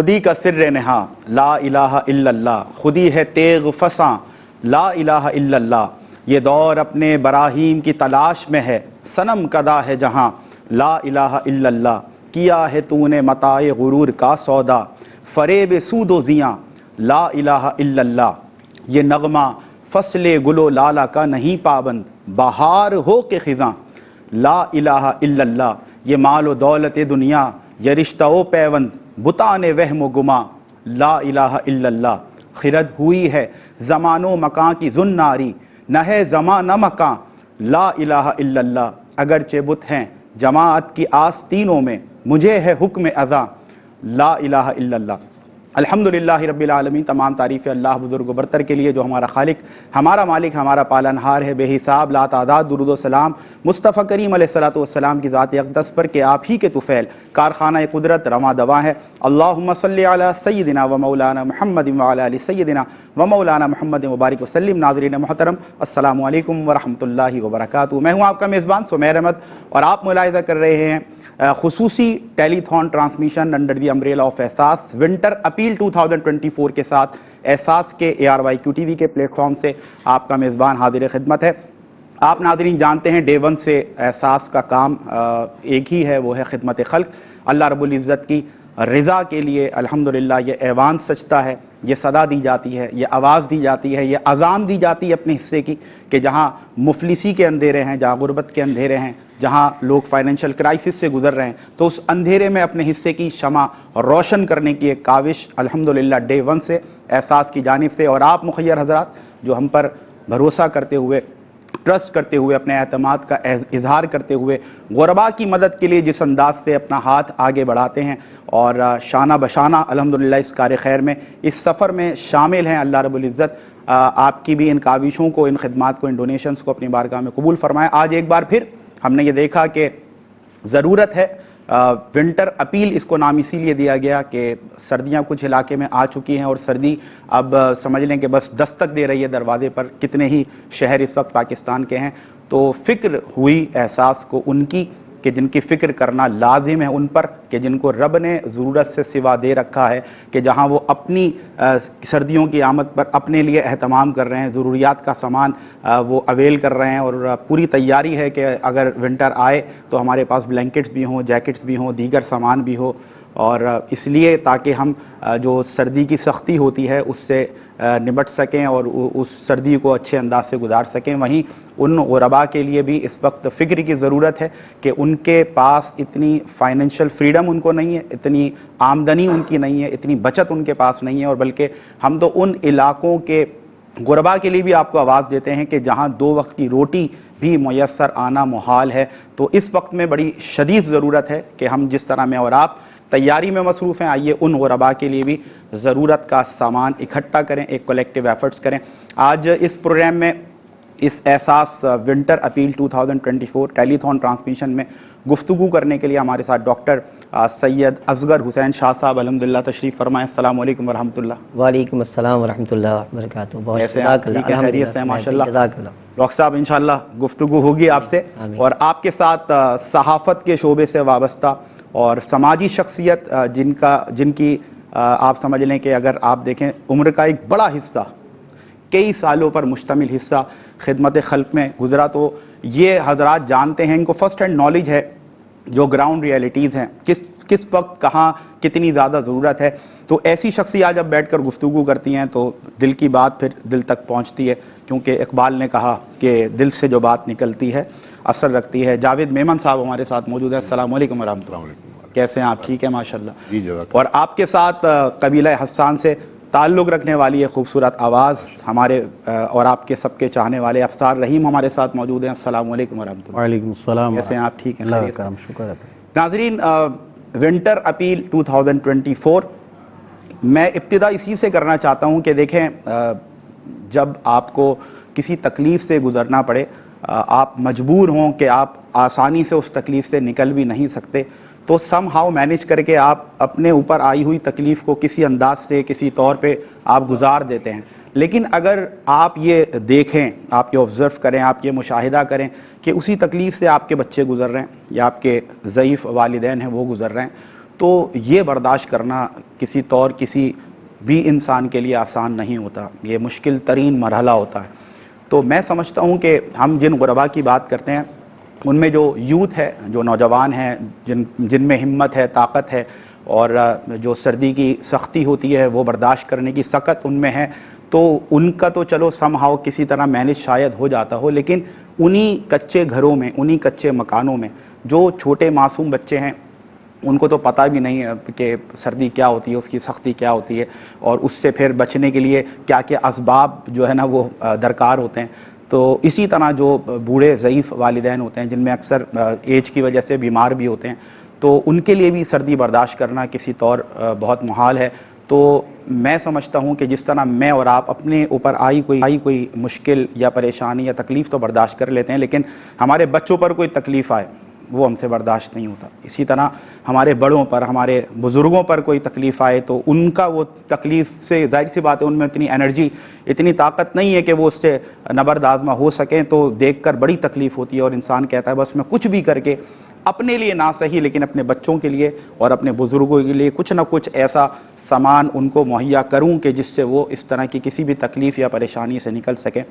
خودی کا سر نہا لا الہ الا اللہ، خودی ہے تیغ فساں لا الہ الا اللہ، یہ دور اپنے براہیم کی تلاش میں ہے، صنم کدا ہے جہاں لا الہ الا اللہ، کیا ہے تو نے متاع غرور کا سودا، فریب سود و زیاں لا الہ الا اللہ، یہ نغمہ فصل گل و لالا کا نہیں پابند، بہار ہو کے خزاں لا الہ الا اللہ، یہ مال و دولت دنیا یہ رشتہ و پیوند، بتان وہم و گما لا الہ الا اللہ، خرد ہوئی ہے زمان و مکان کی زناری، نہ ہے زمان نہ مکان لا الہ الا اللہ، اگرچہ بت ہیں جماعت کی آستینوں میں، مجھے ہے حکم اذاں لا الہ الا اللہ۔ الحمدللہ رب العالمین، تمام تعریف اللہ بزرگ و برتر کے لیے جو ہمارا خالق، ہمارا مالک، ہمارا پالنہار ہے، بے حساب لا تعداد درود و سلام مصطفیٰ کریم علیہ الصلوۃ والسلام کی ذات اقدس پر کہ آپ ہی کے طفیل کارخانہ قدرت رواں دواں ہے۔ اللہم صلی علی سیدنا و مولانا محمد وعلی آل سیدنا و مولانا محمد مبارک وسلم۔ ناظرین محترم، السلام علیکم ورحمۃ اللہ وبرکاتہ۔ میں ہوں آپ کا میزبان سمیر احمد، اور آپ ملاحظہ کر رہے ہیں خصوصی telethon transmission under the umbrella of Ehsaas winter appeal 2024 کے ساتھ احساس کے ARYQ TV کے پلیٹ فارم سے آپ کا میزبان حاضر خدمت ہے۔ آپ ناظرین جانتے ہیں ڈے ون سے احساس کا کام ایک ہی ہے، وہ ہے خدمت خلق۔ اللہ رب العزت کی رضا کے لیے الحمدللہ یہ ایوان سجتا ہے، یہ صدا دی جاتی ہے، یہ آواز دی جاتی ہے، یہ اذان دی جاتی ہے اپنے حصے کی، کہ جہاں مفلسی کے اندھیرے ہیں، جہاں غربت کے اندھیرے ہیں، جہاں لوگ فائنینشل کرائسس سے گزر رہے ہیں، تو اس اندھیرے میں اپنے حصے کی شمع روشن کرنے کی ایک کاوش الحمدللہ ڈے ون سے احساس کی جانب سے، اور آپ مخیر حضرات جو ہم پر بھروسہ کرتے ہوئے، ٹرسٹ کرتے ہوئے، اپنے اعتماد کا اظہار کرتے ہوئے غرباء کی مدد کے لیے جس انداز سے اپنا ہاتھ آگے بڑھاتے ہیں، اور شانہ بشانہ الحمدللہ اس کار خیر میں، اس سفر میں شامل ہیں، اللہ رب العزت آپ کی بھی ان کاوشوں کو، ان خدمات کو، ان ڈونیشنز کو اپنی بارگاہ میں قبول فرمائے۔ آج ایک بار پھر ہم نے یہ دیکھا کہ ضرورت ہے، ونٹر اپیل اس کو نام اسی لیے دیا گیا کہ سردیاں کچھ علاقے میں آ چکی ہیں، اور سردی اب سمجھ لیں کہ بس دستک دے رہی ہے دروازے پر۔ کتنے ہی شہر اس وقت پاکستان کے ہیں، تو فکر ہوئی احساس کو ان کی کہ جن کی فکر کرنا لازم ہے ان پر، کہ جن کو رب نے ضرورت سے سوا دے رکھا ہے، کہ جہاں وہ اپنی سردیوں کی آمد پر اپنے لیے اہتمام کر رہے ہیں، ضروریات کا سامان وہ اویل کر رہے ہیں، اور پوری تیاری ہے کہ اگر ونٹر آئے تو ہمارے پاس بلینکٹس بھی ہوں، جیکٹس بھی ہوں، دیگر سامان بھی ہو، اور اس لیے تاکہ ہم جو سردی کی سختی ہوتی ہے اس سے نمٹ سکیں اور اس سردی کو اچھے انداز سے گزار سکیں۔ وہیں ان غرباء کے لیے بھی اس وقت فکر کی ضرورت ہے کہ ان کے پاس اتنی فائنینشیل فریڈم ان کو نہیں ہے، اتنی آمدنی ان کی نہیں ہے، اتنی بچت ان کے پاس نہیں ہے، اور بلکہ ہم تو ان علاقوں کے غرباء کے لیے بھی آپ کو آواز دیتے ہیں کہ جہاں 2 وقت کی روٹی بھی میسر آنا محال ہے۔ تو اس وقت میں بڑی شدید ضرورت ہے کہ ہم جس طرح میں اور آپ تیاری میں مصروف ہیں، آئیے ان غرباء کے لیے بھی ضرورت کا سامان اکٹھا کریں، ایک کولیکٹیو ایفرٹس کریں۔ آج اس پروگرام میں، اس احساس ونٹر اپیل 2024 ٹیلی تھون ٹرانسمیشن میں گفتگو کرنے کے لیے ہمارے ساتھ ڈاکٹر سید اصغر حسین شاہ صاحب الحمدللہ تشریف فرمائیں۔ السلام علیکم ورحمۃ اللہ۔ وعلیکم السلام ورحمۃ اللہ وبرکاتہ۔ کیسے ہیں؟ ٹھیک ہے، خیریت سے ہیں ماشاءاللہ۔ ڈاکٹر صاحب انشاءاللہ گفتگو ہوگی آپ سے، اور آپ کے ساتھ صحافت کے شعبے سے وابستہ اور سماجی شخصیت جن کی آپ سمجھ لیں کہ اگر آپ دیکھیں عمر کا ایک بڑا حصہ، کئی سالوں پر مشتمل حصہ خدمت خلق میں گزرا، تو یہ حضرات جانتے ہیں، ان کو فرسٹ ہینڈ نالج ہے جو گراؤنڈ ریئلٹیز ہیں، کس وقت کہاں کتنی زیادہ ضرورت ہے۔ تو ایسی شخصیات جب بیٹھ کر گفتگو کرتی ہیں تو دل کی بات پھر دل تک پہنچتی ہے، کیونکہ اقبال نے کہا کہ دل سے جو بات نکلتی ہے اثر رکھتی ہے۔ جاوید میمن صاحب ہمارے ساتھ موجود ہیں۔ السلام علیکم ورحمۃ اللہ۔ کیسے ہیں آپ؟ ٹھیک ہے ماشاءاللہ۔ جی جزاک۔ اور آپ کے ساتھ قبیلہ حسان سے تعلق رکھنے والی ہے خوبصورت آواز ہمارے اور آپ کے سب کے چاہنے والے افسار رحیم ہمارے ساتھ موجود ہیں۔ السلام علیکم ورحمۃ اللہ۔ وعلیکم السلام۔ کیسے ہیں آپ؟ ٹھیک ہیں، خیریت سے؟ شکر ہے۔ ناظرین، ونٹر اپیل 2024 میں ابتدا اسی سے کرنا چاہتا ہوں کہ دیکھیں، جب آپ کو کسی تکلیف سے گزرنا پڑے، آپ مجبور ہوں کہ آپ آسانی سے اس تکلیف سے نکل بھی نہیں سکتے، تو سم ہاؤ مینیج کر کے آپ اپنے اوپر آئی ہوئی تکلیف کو کسی انداز سے، کسی طور پہ آپ گزار دیتے ہیں۔ لیکن اگر آپ یہ دیکھیں، آپ یہ آبزرو کریں، آپ یہ مشاہدہ کریں کہ اسی تکلیف سے آپ کے بچے گزر رہے ہیں یا آپ کے ضعیف والدین ہیں وہ گزر رہے ہیں، تو یہ برداشت کرنا کسی طور کسی بھی انسان کے لیے آسان نہیں ہوتا، یہ مشکل ترین مرحلہ ہوتا ہے۔ تو میں سمجھتا ہوں کہ ہم جن غربا کی بات کرتے ہیں ان میں جو یوتھ ہے، جو نوجوان ہیں، جن میں ہمت ہے، طاقت ہے، اور جو سردی کی سختی ہوتی ہے وہ برداشت کرنے کی سخت ان میں ہے، تو ان کا تو چلو سم ہاؤ کسی طرح مینیج شاید ہو جاتا ہو، لیکن انہی کچے گھروں میں، انہی کچے مکانوں میں جو چھوٹے معصوم بچے ہیں، ان کو تو پتہ بھی نہیں ہے کہ سردی کیا ہوتی ہے، اس کی سختی کیا ہوتی ہے، اور اس سے پھر بچنے کے لیے کیا کیا اسباب جو ہے نا وہ درکار ہوتے ہیں۔ تو اسی طرح جو بوڑھے ضعیف والدین ہوتے ہیں جن میں اکثر ایج کی وجہ سے بیمار بھی ہوتے ہیں، تو ان کے لیے بھی سردی برداشت کرنا کسی طور بہت محال ہے۔ تو میں سمجھتا ہوں کہ جس طرح میں اور آپ اپنے اوپر آئی کوئی مشکل یا پریشانی یا تکلیف تو برداشت کر لیتے ہیں، لیکن ہمارے بچوں پر کوئی تکلیف آئے وہ ہم سے برداشت نہیں ہوتا۔ اسی طرح ہمارے بڑوں پر، ہمارے بزرگوں پر کوئی تکلیف آئے تو ان کا وہ تکلیف سے ظاہر سی بات ہے ان میں اتنی انرجی، اتنی طاقت نہیں ہے کہ وہ اس سے نبرد آزما ہو سکیں، تو دیکھ کر بڑی تکلیف ہوتی ہے، اور انسان کہتا ہے بس میں کچھ بھی کر کے اپنے لیے نہ صحیح لیکن اپنے بچوں کے لیے اور اپنے بزرگوں کے لیے کچھ نہ کچھ ایسا سامان ان کو مہیا کروں کہ جس سے وہ اس طرح کی کسی بھی تکلیف یا پریشانی سے نکل سکیں۔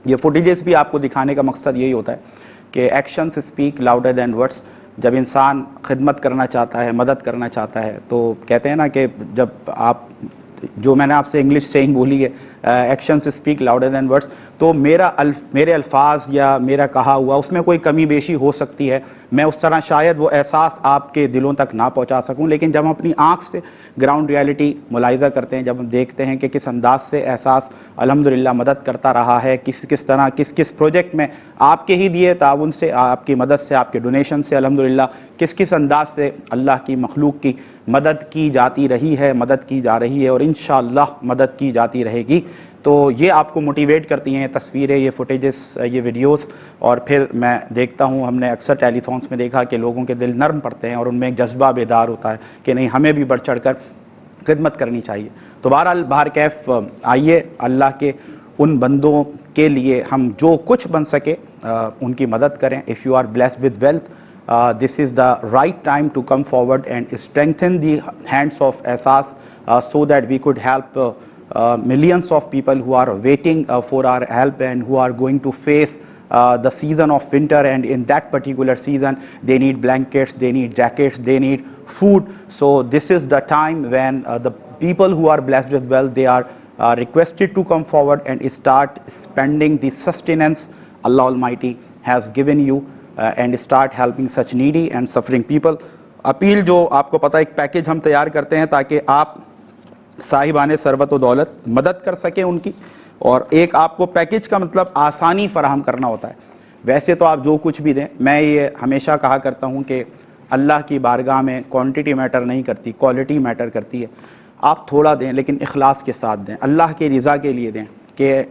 یہ فوٹیجز بھی آپ کو دکھانے کا مقصد یہی ہوتا ہے کہ actions speak louder than words. جب انسان خدمت کرنا چاہتا ہے، مدد کرنا چاہتا ہے، تو کہتے ہیں نا کہ جب آپ، جو میں نے آپ سے انگلش سیئنگ بولی ہے، actions speak louder than words, تو میرے الفاظ یا میرا کہا ہوا اس میں کوئی کمی بیشی ہو سکتی ہے، میں اس طرح شاید وہ احساس آپ کے دلوں تک نہ پہنچا سکوں، لیکن جب ہم اپنی آنکھ سے گراؤنڈ ریالٹی ملاحظہ کرتے ہیں، جب ہم دیکھتے ہیں کہ کس انداز سے احساس الحمدللہ مدد کرتا رہا ہے، کس طرح کس پروجیکٹ میں آپ کے ہی دیے تعاون سے، آپ کی مدد سے، آپ کے ڈونیشن سے الحمدللہ کس انداز سے اللہ کی مخلوق کی مدد کی جاتی رہی ہے، مدد کی جا رہی ہے، اور انشاءاللہ مدد کی جاتی رہے گی۔ تو یہ آپ کو موٹیویٹ کرتی ہیں تصویریں، یہ فوٹیجز، یہ ویڈیوز، اور پھر میں دیکھتا ہوں، ہم نے اکثر ٹیلی تھونس میں دیکھا کہ لوگوں کے دل نرم پڑتے ہیں اور ان میں ایک جذبہ بیدار ہوتا ہے کہ نہیں، ہمیں بھی بڑھ چڑھ کر خدمت کرنی چاہیے۔ تو بہرحال بہرکیف آئیے اللہ کے ان بندوں کے لیے ہم جو کچھ بن سکے ان کی مدد کریں۔ If you are blessed with wealth, this is the right time to come forward and strengthen the hands of Ehsaas so that we could help millions of people who are waiting for our help and who are going to face the season of winter, and in that particular season they need blankets, they need jackets, they need food. So this is the time when the people who are blessed with wealth, they are requested to come forward and start spending the sustenance Allah Almighty has given you and start helping such needy and suffering people. Appeal جو آپ کو پتہ ایک package ہم تیار کرتے ہیں تاکہ آپ صاحبان ثروت و دولت مدد کر سکیں ان کی، اور ایک آپ کو پیکج کا مطلب آسانی فراہم کرنا ہوتا ہے۔ ویسے تو آپ جو کچھ بھی دیں، میں یہ ہمیشہ کہا کرتا ہوں کہ اللہ کی بارگاہ میں کوانٹٹی میٹر نہیں کرتی، کوالٹی میٹر کرتی ہے۔ آپ تھوڑا دیں لیکن اخلاص کے ساتھ دیں، اللہ کی رضا کے لیے دیں، کہ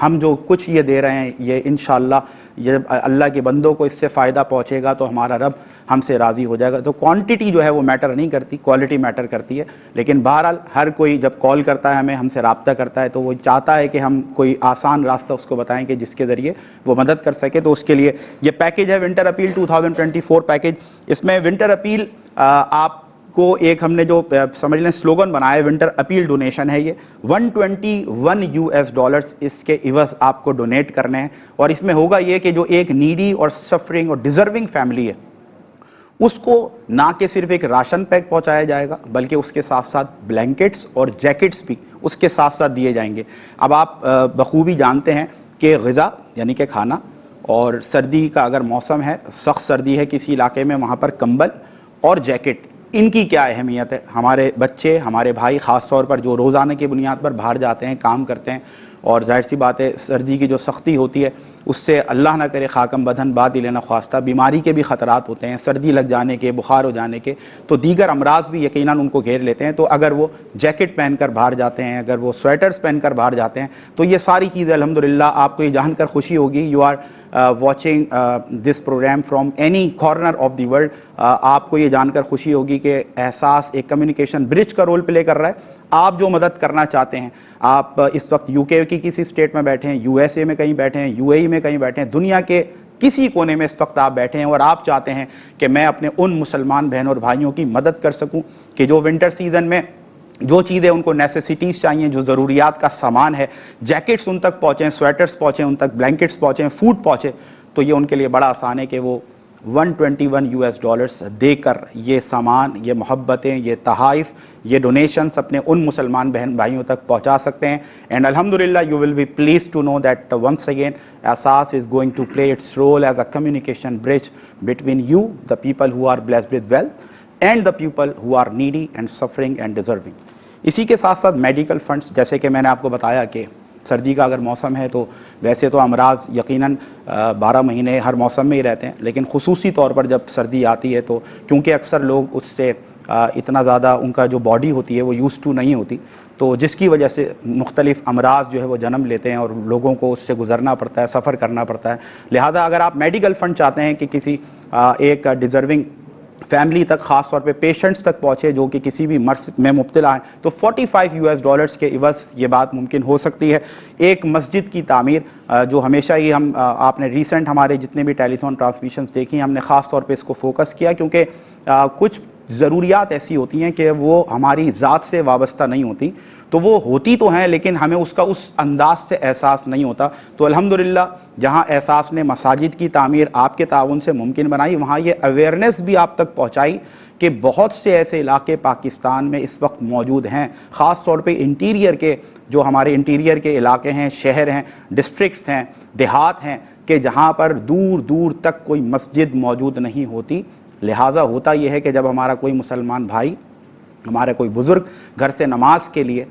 ہم جو کچھ یہ دے رہے ہیں یہ انشاءاللہ جب اللہ کے بندوں کو اس سے فائدہ پہنچے گا تو ہمارا رب ہم سے راضی ہو جائے گا۔ تو کوانٹٹی جو ہے وہ میٹر نہیں کرتی، کوالٹی میٹر کرتی ہے۔ لیکن بہرحال ہر کوئی جب کال کرتا ہے ہم سے رابطہ کرتا ہے تو وہ چاہتا ہے کہ ہم کوئی آسان راستہ اس کو بتائیں کہ جس کے ذریعے وہ مدد کر سکے۔ تو اس کے لیے یہ پیکج ہے ونٹر اپیل 2024 پیکج۔ اس میں ونٹر اپیل آپ کو ایک ہم نے جو سمجھ لیں سلوگن بنایا ہے، ونٹر اپیل ڈونیشن ہے، یہ $121 اس کے عوض آپ کو ڈونیٹ کرنے ہیں۔ اور اس میں ہوگا یہ کہ جو ایک نیڈی اور سفرنگ اور ڈیزرونگ فیملی ہے اس کو نہ کہ صرف ایک راشن پیک پہنچایا جائے گا بلکہ اس کے ساتھ ساتھ بلینکٹس اور جیکٹس بھی اس کے ساتھ ساتھ دیے جائیں گے۔ اب آپ بخوبی جانتے ہیں کہ غذا یعنی کہ کھانا، اور سردی کا اگر موسم ہے، سخت سردی ہے کسی علاقے میں، وہاں پر کمبل اور جیکٹ، ان کی کیا اہمیت ہے۔ ہمارے بچے، ہمارے بھائی خاص طور پر جو روزانہ کی بنیاد پر باہر جاتے ہیں، کام کرتے ہیں، اور ظاہر سی بات ہے سردی کی جو سختی ہوتی ہے اس سے اللہ نہ کرے خاکم بدن بات ہی لینا خواستہ بیماری کے بھی خطرات ہوتے ہیں، سردی لگ جانے کے، بخار ہو جانے کے، تو دیگر امراض بھی یقیناً ان کو گھیر لیتے ہیں۔ تو اگر وہ جیکٹ پہن کر باہر جاتے ہیں، اگر وہ سویٹرز پہن کر باہر جاتے ہیں، تو یہ ساری چیزیں الحمدللہ آپ کو یہ جان کر خوشی ہوگی، you are watching this programme from any corner of the world, آپ کو یہ جان کر خوشی ہوگی کہ احساس ایک کمیونیکیشن برج کا رول پلے کر رہا ہے۔ آپ جو مدد کرنا چاہتے ہیں، آپ اس وقت UK کی کسی اسٹیٹ میں بیٹھے ہیں، USA میں کہیں بیٹھے ہیں، UAE میں کہیں بیٹھے ہیں، دنیا کے کسی کونے میں اس وقت آپ بیٹھے ہیں اور آپ چاہتے ہیں کہ میں اپنے ان مسلمان بہنوں اور بھائیوں کی مدد کر سکوں کہ جو ونٹر سیزن میں جو چیزیں ان کو نیسیسٹیز چاہیے، جو ضروریات کا سامان ہے، جیکٹس ان تک پہنچیں، سویٹرز پہنچیں ان تک، بلینکٹس پہنچیں، فوڈ پہنچے، تو یہ ان کے لیے بڑا آسان ہے کہ وہ $121 دے کر یہ سامان، یہ محبتیں، یہ تحائف، یہ ڈونیشنز اپنے ان مسلمان بہن بھائیوں تک پہنچا سکتے ہیں. اینڈ الحمدللہ you will be pleased to know that once again Ehsaas is going to play its role as a communication bridge between you the people who are blessed with wealth and the people who are needy and suffering and deserving. اسی کے ساتھ ساتھ medical funds, جیسے کہ میں نے آپ کو بتایا کہ سردی کا اگر موسم ہے تو ویسے تو امراض یقیناً 12 مہینے ہر موسم میں ہی رہتے ہیں، لیکن خصوصی طور پر جب سردی آتی ہے تو کیونکہ اکثر لوگ اس سے اتنا زیادہ ان کا جو باڈی ہوتی ہے وہ یوز ٹو نہیں ہوتی، تو جس کی وجہ سے مختلف امراض جو ہے وہ جنم لیتے ہیں اور لوگوں کو اس سے گزرنا پڑتا ہے، سفر کرنا پڑتا ہے. لہذا اگر آپ میڈیکل فنڈ چاہتے ہیں کہ کسی ایک ڈیزرونگ فیملی تک، خاص طور پہ پیشنٹس تک پہنچے جو کہ کسی بھی مرض میں مبتلا ہیں، تو $45 کے عوض یہ بات ممکن ہو سکتی ہے. ایک مسجد کی تعمیر جو ہمیشہ ہی ہم آپ نے ریسنٹ ہمارے جتنے بھی ٹیلی تھون ٹرانسمیشنز دیکھی، ہم نے خاص طور پہ اس کو فوکس کیا کیونکہ کچھ ضروریات ایسی ہوتی ہیں کہ وہ ہماری ذات سے وابستہ نہیں ہوتی، تو وہ ہوتی تو ہیں لیکن ہمیں اس کا اس انداز سے احساس نہیں ہوتا. تو الحمدللہ جہاں احساس نے مساجد کی تعمیر آپ کے تعاون سے ممکن بنائی، وہاں یہ اویئرنیس بھی آپ تک پہنچائی کہ بہت سے ایسے علاقے پاکستان میں اس وقت موجود ہیں، خاص طور پہ انٹیریئر کے جو ہمارے انٹیریئر کے علاقے ہیں، شہر ہیں، ڈسٹرکٹس ہیں، دیہات ہیں، کہ جہاں پر دور دور تک کوئی مسجد موجود نہیں ہوتی. لہٰذا ہوتا یہ ہے کہ جب ہمارا کوئی مسلمان بھائی، ہمارا کوئی بزرگ گھر سے نماز کے لیے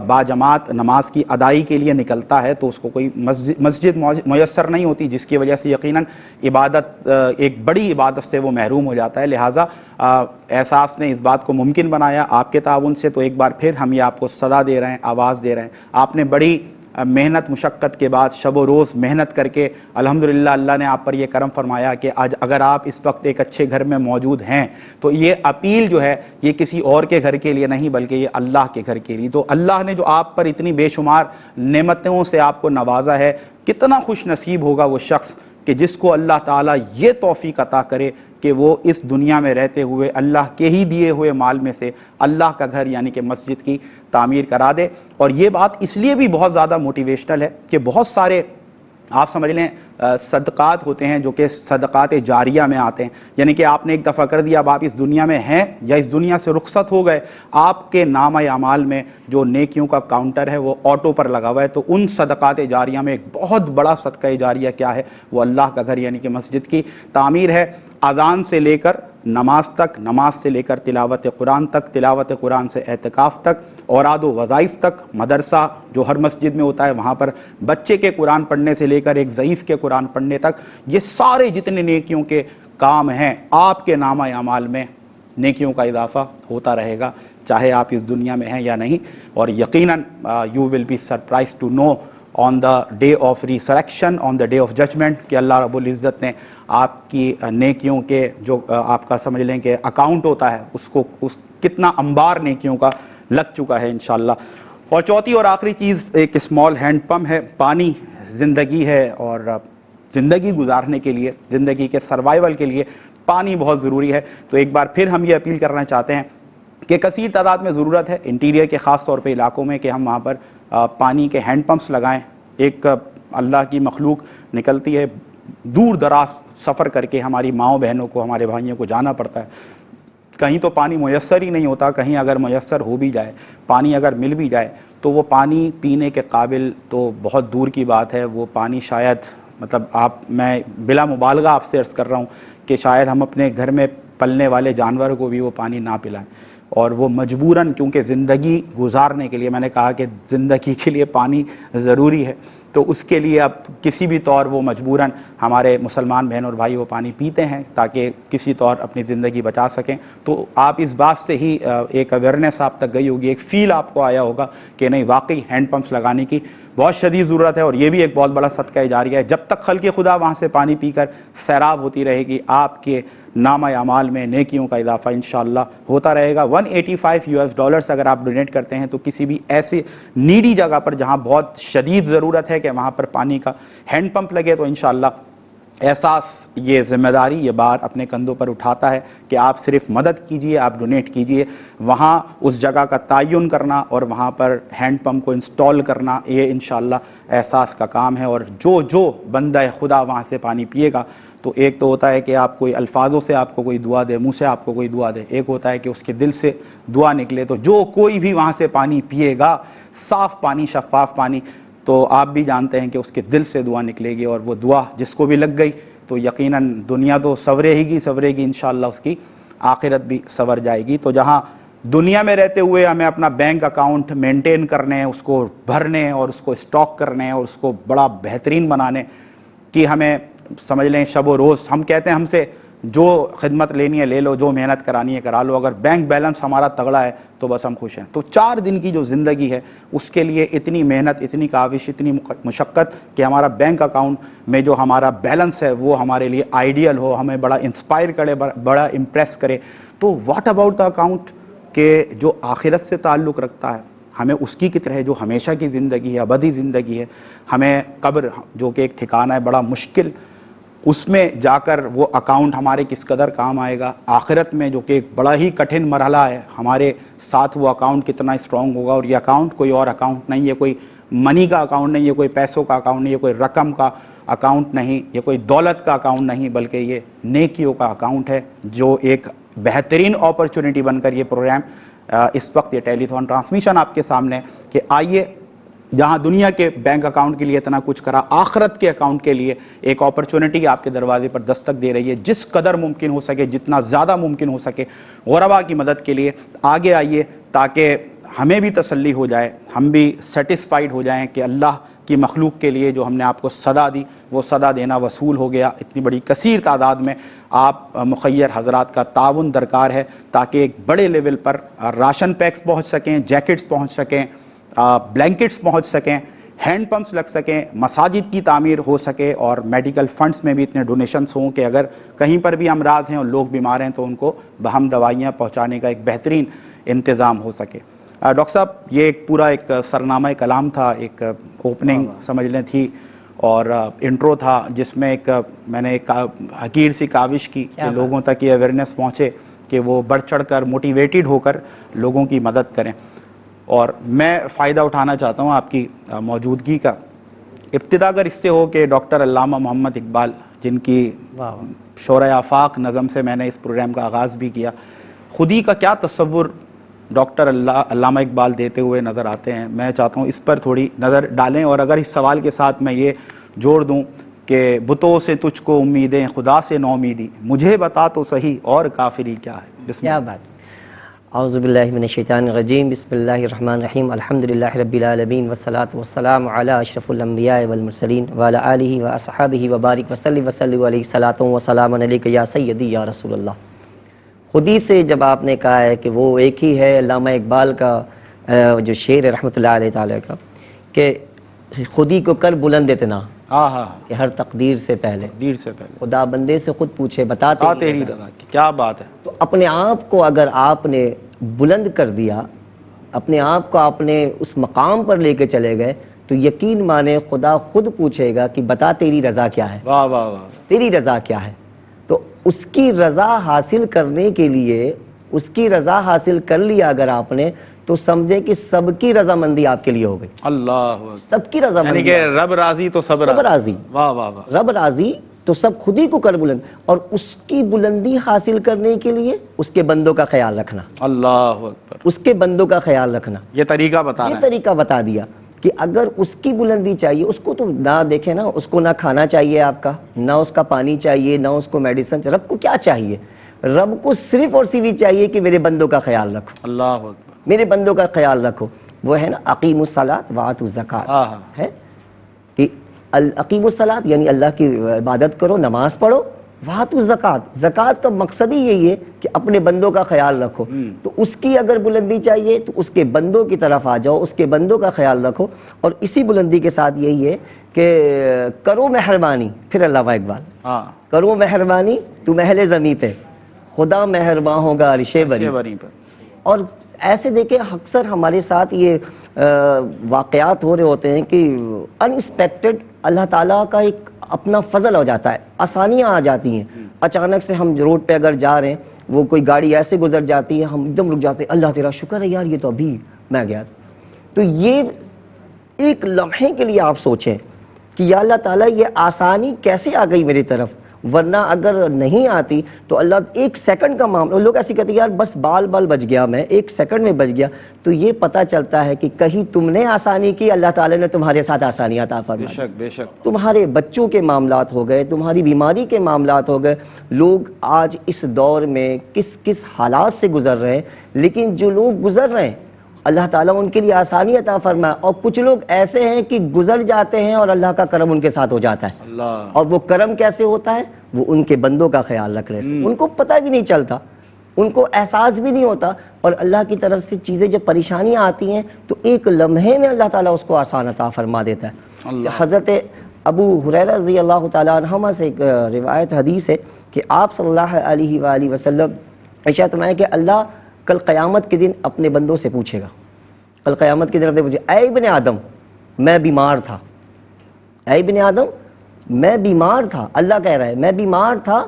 باجماعت نماز کی ادائی کے لیے نکلتا ہے تو اس کو کوئی مسجد میسر نہیں ہوتی، جس کی وجہ سے یقیناً عبادت ایک بڑی عبادت سے وہ محروم ہو جاتا ہے. لہٰذا احساس نے اس بات کو ممکن بنایا آپ کے تعاون سے. تو ایک بار پھر ہم یہ آپ کو صدا دے رہے ہیں، آواز دے رہے ہیں. آپ نے بڑی محنت مشقت کے بعد شب و روز محنت کر کے الحمدللہ اللہ نے آپ پر یہ کرم فرمایا کہ آج اگر آپ اس وقت ایک اچھے گھر میں موجود ہیں تو یہ اپیل جو ہے یہ کسی اور کے گھر کے لیے نہیں بلکہ یہ اللہ کے گھر کے لیے. تو اللہ نے جو آپ پر اتنی بے شمار نعمتوں سے آپ کو نوازا ہے، کتنا خوش نصیب ہوگا وہ شخص کہ جس کو اللہ تعالیٰ یہ توفیق عطا کرے کہ وہ اس دنیا میں رہتے ہوئے اللہ کے ہی دیے ہوئے مال میں سے اللہ کا گھر یعنی کہ مسجد کی تعمیر کرا دے. اور یہ بات اس لیے بھی بہت زیادہ موٹیویشنل ہے کہ بہت سارے آپ سمجھ لیں صدقات ہوتے ہیں جو کہ صدقات جاریہ میں آتے ہیں، یعنی کہ آپ نے ایک دفعہ کر دیا، اب آپ اس دنیا میں ہیں یا اس دنیا سے رخصت ہو گئے، آپ کے نامہ اعمال میں جو نیکیوں کا کاؤنٹر ہے وہ آٹو پر لگا ہوا ہے. تو ان صدقات جاریہ میں ایک بہت بڑا صدقہ جاریہ کیا ہے؟ وہ اللہ کا گھر یعنی کہ مسجد کی تعمیر ہے. اذان سے لے کر نماز تک، نماز سے لے کر تلاوت قرآن تک، تلاوت قرآن سے اعتکاف تک، اوراد و وظائف تک، مدرسہ جو ہر مسجد میں ہوتا ہے وہاں پر بچے کے قرآن پڑھنے سے لے کر ایک ضعیف کے قرآن پڑھنے تک، یہ سارے جتنے نیکیوں کے کام ہیں آپ کے نامہ اعمال میں نیکیوں کا اضافہ ہوتا رہے گا، چاہے آپ اس دنیا میں ہیں یا نہیں. اور یقیناً you will be surprised to know on the day of resurrection, on the day of judgement, کہ اللہ رب العزت نے آپ کی نیکیوں کے جو آپ کا سمجھ لیں کہ اکاؤنٹ ہوتا ہے اس کو کتنا انبار نیکیوں کا لگ چکا ہے انشاءاللہ. اور چوتھی اور آخری چیز ایک اسمال ہینڈ پمپ ہے. پانی زندگی ہے اور زندگی گزارنے کے لیے، زندگی کے سروائیول کے لیے پانی بہت ضروری ہے. تو ایک بار پھر ہم یہ اپیل کرنا چاہتے ہیں کہ کثیر تعداد میں ضرورت ہے انٹیریئر کے خاص طور پہ علاقوں میں کہ ہم وہاں پر پانی کے ہینڈ پمپس لگائیں. ایک اللہ کی مخلوق نکلتی ہے، دور دراز سفر کر کے ہماری ماؤں بہنوں کو، ہمارے بھائیوں کو جانا پڑتا ہے، کہیں تو پانی میسر ہی نہیں ہوتا، کہیں اگر میسر ہو بھی جائے، پانی اگر مل بھی جائے تو وہ پانی پینے کے قابل تو بہت دور کی بات ہے. وہ پانی شاید میں بلا مبالغہ آپ سے عرض کر رہا ہوں کہ شاید ہم اپنے گھر میں پلنے والے جانور کو بھی وہ پانی نہ پلائیں، اور وہ مجبوراً کیونکہ زندگی گزارنے کے لیے، میں نے کہا کہ زندگی کے لیے پانی ضروری ہے، تو اس کے لیے اب کسی بھی طور وہ مجبوراً ہمارے مسلمان بہن اور بھائی وہ پانی پیتے ہیں تاکہ کسی طور اپنی زندگی بچا سکیں. تو آپ اس بات سے ہی ایک اویئرنیس آپ تک گئی ہوگی، ایک فیل آپ کو آیا ہوگا کہ نہیں واقعی ہینڈ پمپس لگانے کی بہت شدید ضرورت ہے. اور یہ بھی ایک بہت بڑا صدقہ جاریہ ہے. جب تک خلق خدا وہاں سے پانی پی کر سیراب ہوتی رہے گی، آپ کے نامہ اعمال میں نیکیوں کا اضافہ انشاءاللہ ہوتا رہے گا. $185 اگر آپ ڈونیٹ کرتے ہیں تو کسی بھی ایسی نیڈی جگہ پر جہاں بہت شدید ضرورت ہے کہ وہاں پر پانی کا ہینڈ پمپ لگے تو انشاءاللہ احساس، یہ ذمہ داری، یہ بار اپنے کندھوں پر اٹھاتا ہے کہ آپ صرف مدد کیجئے، آپ ڈونیٹ کیجئے. وہاں اس جگہ کا تعین کرنا اور وہاں پر ہینڈ پمپ کو انسٹال کرنا، یہ انشاءاللہ احساس کا کام ہے. اور جو بندہ خدا وہاں سے پانی پیے گا، تو ایک تو ہوتا ہے کہ آپ کوئی الفاظوں سے آپ کو کوئی دعا دے، منہ سے آپ کو کوئی دعا دے، ایک ہوتا ہے کہ اس کے دل سے دعا نکلے. تو جو کوئی بھی وہاں سے پانی پیے گا، صاف پانی، شفاف پانی، تو آپ بھی جانتے ہیں کہ اس کے دل سے دعا نکلے گی، اور وہ دعا جس کو بھی لگ گئی تو یقیناً دنیا تو سورے گی انشاءاللہ اس کی آخرت بھی سور جائے گی. تو جہاں دنیا میں رہتے ہوئے ہمیں اپنا بینک اکاؤنٹ مینٹین کرنے، اس کو بھرنے اور اس کو اسٹاک کرنے اور اس کو بڑا بہترین بنانے کی ہمیں سمجھ لیں شب و روز، ہم کہتے ہیں ہم سے جو خدمت لینی ہے لے لو، جو محنت کرانی ہے کرا لو، اگر بینک بیلنس ہمارا تگڑا ہے تو بس ہم خوش ہیں. تو 4 دن کی جو زندگی ہے اس کے لیے اتنی محنت، اتنی کاوش، اتنی مشقت کہ ہمارا بینک اکاؤنٹ میں جو ہمارا بیلنس ہے وہ ہمارے لیے آئیڈیل ہو، ہمیں بڑا انسپائر کرے، بڑا امپریس کرے. تو واٹ اباؤٹ دا اکاؤنٹ کہ جو آخرت سے تعلق رکھتا ہے، ہمیں اس کی طرح ہے جو ہمیشہ کی زندگی ہے، ابدی زندگی ہے. ہمیں قبر جو کہ ایک ٹھکانہ ہے بڑا مشکل، اس میں جا کر وہ اکاؤنٹ ہمارے کس قدر کام آئے گا. آخرت میں جو کہ ایک بڑا ہی کٹھن مرحلہ ہے، ہمارے ساتھ وہ اکاؤنٹ کتنا اسٹرانگ ہوگا. اور یہ اکاؤنٹ کوئی اور اکاؤنٹ نہیں، یہ کوئی منی کا اکاؤنٹ نہیں، یہ کوئی پیسوں کا اکاؤنٹ نہیں، یہ کوئی رقم کا اکاؤنٹ نہیں، یہ کوئی دولت کا اکاؤنٹ نہیں، بلکہ یہ نیکیوں کا اکاؤنٹ ہے. جو ایک بہترین اپرچونٹی بن کر یہ پروگرام اس وقت، یہ ٹیلی تھون ٹرانسمیشن آپ کے سامنے کہ آئیے، جہاں دنیا کے بینک اکاؤنٹ کے لیے اتنا کچھ کرا، آخرت کے اکاؤنٹ کے لیے ایک اپرچونٹی آپ کے دروازے پر دستک دے رہی ہے. جس قدر ممکن ہو سکے، جتنا زیادہ ممکن ہو سکے، غربا کی مدد کے لیے آگے آئیے، تاکہ ہمیں بھی تسلی ہو جائے، ہم بھی سیٹسفائیڈ ہو جائیں کہ اللہ کی مخلوق کے لیے جو ہم نے آپ کو صدا دی وہ صدا دینا وصول ہو گیا. اتنی بڑی کثیر تعداد میں آپ مخیر حضرات کا تعاون درکار ہے، تاکہ ایک بڑے لیول پر راشن پیکس پہنچ سکیں، جیکٹس پہنچ سکیں، بلینکٹس پہنچ سکیں، ہینڈ پمپس لگ سکیں، مساجد کی تعمیر ہو سکے، اور میڈیکل فنڈز میں بھی اتنے ڈونیشنز ہوں کہ اگر کہیں پر بھی امراض ہیں اور لوگ بیمار ہیں تو ان کو بہم دوائیاں پہنچانے کا ایک بہترین انتظام ہو سکے. ڈاکٹر صاحب، یہ ایک پورا ایک سرنامہ کلام تھا، ایک اوپننگ سمجھ لیں تھی اور انٹرو تھا، جس میں میں نے ایک حقیر سی کاوش کی کہ لوگوں تک یہ اویئرنیس پہنچے کہ وہ بڑھ چڑھ کر موٹیویٹڈ ہو کر لوگوں کی مدد کریں. اور میں فائدہ اٹھانا چاہتا ہوں آپ کی موجودگی کا. ابتدا اگر اس سے ہو کہ ڈاکٹر علامہ محمد اقبال، جن کی شورۂ آفاق نظم سے میں نے اس پروگرام کا آغاز بھی کیا، خودی کا کیا تصور ڈاکٹر علامہ اقبال دیتے ہوئے نظر آتے ہیں، میں چاہتا ہوں اس پر تھوڑی نظر ڈالیں. اور اگر اس سوال کے ساتھ میں یہ جوڑ دوں کہ بتوں سے تجھ کو امیدیں، خدا سے نو امیدی، مجھے بتا تو صحیح اور کافری کیا ہے. بسم کیا اللہ. بات. اعوذ باللہ من الشیطان الرجیم، بسم اللہ الرحمن الرحیم، الحمدللہ رب العالمین والصلاة والسلام علی اشرف الانبیاء والمرسلین وعلی آلہ واصحابہ وبارک وسلم علیہ صلاۃ و سلام علیک یا سیدی یا رسول اللہ. خودی سے جب آپ نے کہا ہے کہ وہ ایک ہی ہے، علامہ اقبال کا جو شعر ہے رحمۃ اللہ علیہ تعالیٰ کا، کہ خودی کو کر بلند اتنا کہ ہر تقدیر سے پہلے خدا بندے سے خود پوچھے بتا تیری رضا. کیا بات ہے. تو اپنے آپ کو اگر آپ نے بلند کر دیا، اپنے آپ کو آپ نے اس مقام پر لے کے چلے گئے، تو یقین مانے خدا خود پوچھے گا کہ بتا تیری رضا کیا ہے. واہ واہ واہ. تیری رضا کیا ہے. تو اس کی رضا حاصل کرنے کے لیے، اس کی رضا حاصل کر لیا اگر آپ نے، تو سمجھے کہ سب کی رضامندی آپ کے لیے ہو گئی. اللہ، سب کی رضامندی، یعنی کہ رب راضی تو سب راضی. واہ واہ واہ. رب راضی تو سب خود ہی کو کر بلند. اور اس کی بلندی حاصل کرنے کے لیے اس کے بندوں کا خیال رکھنا. اللہ اکبر. اس کے بندوں کا خیال رکھنا. یہ طریقہ بتا رہا ہے. یہ طریقہ بتا دیا کہ اگر اس کی بلندی چاہیے، اس کو تو نہ دیکھیں نا، اس کو نہ کھانا چاہیے آپ کا، نہ اس کا پانی چاہیے، نہ اس کو میڈیسن. رب کو کیا چاہیے؟ رب کو صرف اور صرف چاہیے کہ میرے بندوں کا خیال رکھو. اللہ اکبر. میرے بندوں کا خیال رکھو. وہ ہے نا اقیموا الصلاۃ وآتوا الزکوٰۃ، ہے کہ اقیموا الصلاۃ یعنی اللہ کی عبادت کرو، نماز پڑھو. وآتوا الزکوٰۃ، زکوٰۃ کا مقصد ہی یہی ہے کہ اپنے بندوں کا خیال رکھو. تو اس کی اگر بلندی چاہیے تو اس کے بندوں کی طرف آ جاؤ، اس کے بندوں کا خیال رکھو. اور اسی بلندی کے ساتھ یہی ہے کہ کرو مہربانی. پھر علامہ اقبال، کرو مہربانی تو اہل زمیں پہ، خدا مہرباں ہوگا عرش بری پر. اور ایسے دیکھیں اکثر ہمارے ساتھ یہ واقعات ہو رہے ہوتے ہیں کہ ان ایکسپیکٹڈ اللہ تعالیٰ کا ایک اپنا فضل ہو جاتا ہے، آسانیاں آ جاتی ہیں. اچانک سے ہم روڈ پہ اگر جا رہے ہیں، وہ کوئی گاڑی ایسے گزر جاتی ہے، ہم ایک دم رک جاتے ہیں، اللہ تیرا شکر ہے یار یہ تو ابھی میں گیا. تو یہ ایک لمحے کے لیے آپ سوچیں کہ یا اللہ تعالیٰ یہ آسانی کیسے آ گئی میری طرف، ورنہ اگر نہیں آتی تو اللہ ایک سیکنڈ کا معاملہ. لوگ ایسے کہتے ہیں یار بس بال بچ گیا، میں ایک سیکنڈ میں بچ گیا. تو یہ پتہ چلتا ہے کہ کہیں تم نے آسانی کی، اللہ تعالیٰ نے تمہارے ساتھ آسانی عطا فرمائی. بے شک بے شک. تمہارے بچوں کے معاملات ہو گئے، تمہاری بیماری کے معاملات ہو گئے. لوگ آج اس دور میں کس کس حالات سے گزر رہے ہیں، لیکن جو لوگ گزر رہے ہیں اللہ تعالیٰ ان کے لیے آسانی عطا فرمائے. اور کچھ لوگ ایسے ہیں کہ گزر جاتے ہیں اور اللہ کا کرم ان کے ساتھ ہو جاتا ہے. اللہ. اور وہ کرم کیسے ہوتا ہے؟ وہ ان کے بندوں کا خیال رکھنے سے. ان کو پتہ بھی نہیں چلتا، ان کو احساس بھی نہیں ہوتا، اور اللہ کی طرف سے چیزیں جب پریشانیاں آتی ہیں تو ایک لمحے میں اللہ تعالیٰ اس کو آسان عطا فرما دیتا ہے. حضرت ابو ہریرہ رضی اللہ تعالیٰ عنہما سے ایک روایت حدیث ہے کہ آپ صلی اللہ علیہ وآلہ وسلم ارشاد فرمایا کہ اللہ کل قیامت کے دن اپنے بندوں سے پوچھے گا، کل قیامت کے دن اپنے پوچھے، اے ابن آدم میں بیمار تھا، اے ابن آدم میں بیمار تھا. اللہ کہہ رہا ہے میں بیمار تھا،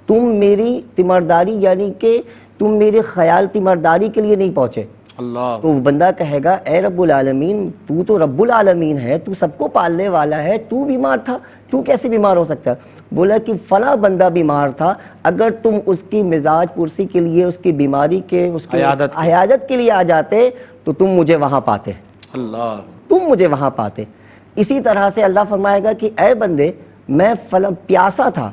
تم میری تیمارداری یعنی کہ تم میرے خیال تیمارداری کے لیے نہیں پہنچے. اللہ. تو بندہ کہے گا اے رب العالمین تو رب العالمین ہے، تو سب کو پالنے والا ہے، تو بیمار تھا، تو کیسے بیمار ہو سکتا ہے؟ بولا کہ فلاں بندہ بیمار تھا، اگر تم اس کی مزاج پرسی کے لیے، اس کی بیماری کے، اس کی عیادت کے لیے آ جاتے تو تم مجھے وہاں پاتے. اللہ. تم مجھے وہاں پاتے. اسی طرح سے اللہ فرمائے گا کہ اے بندے میں پیاسا تھا،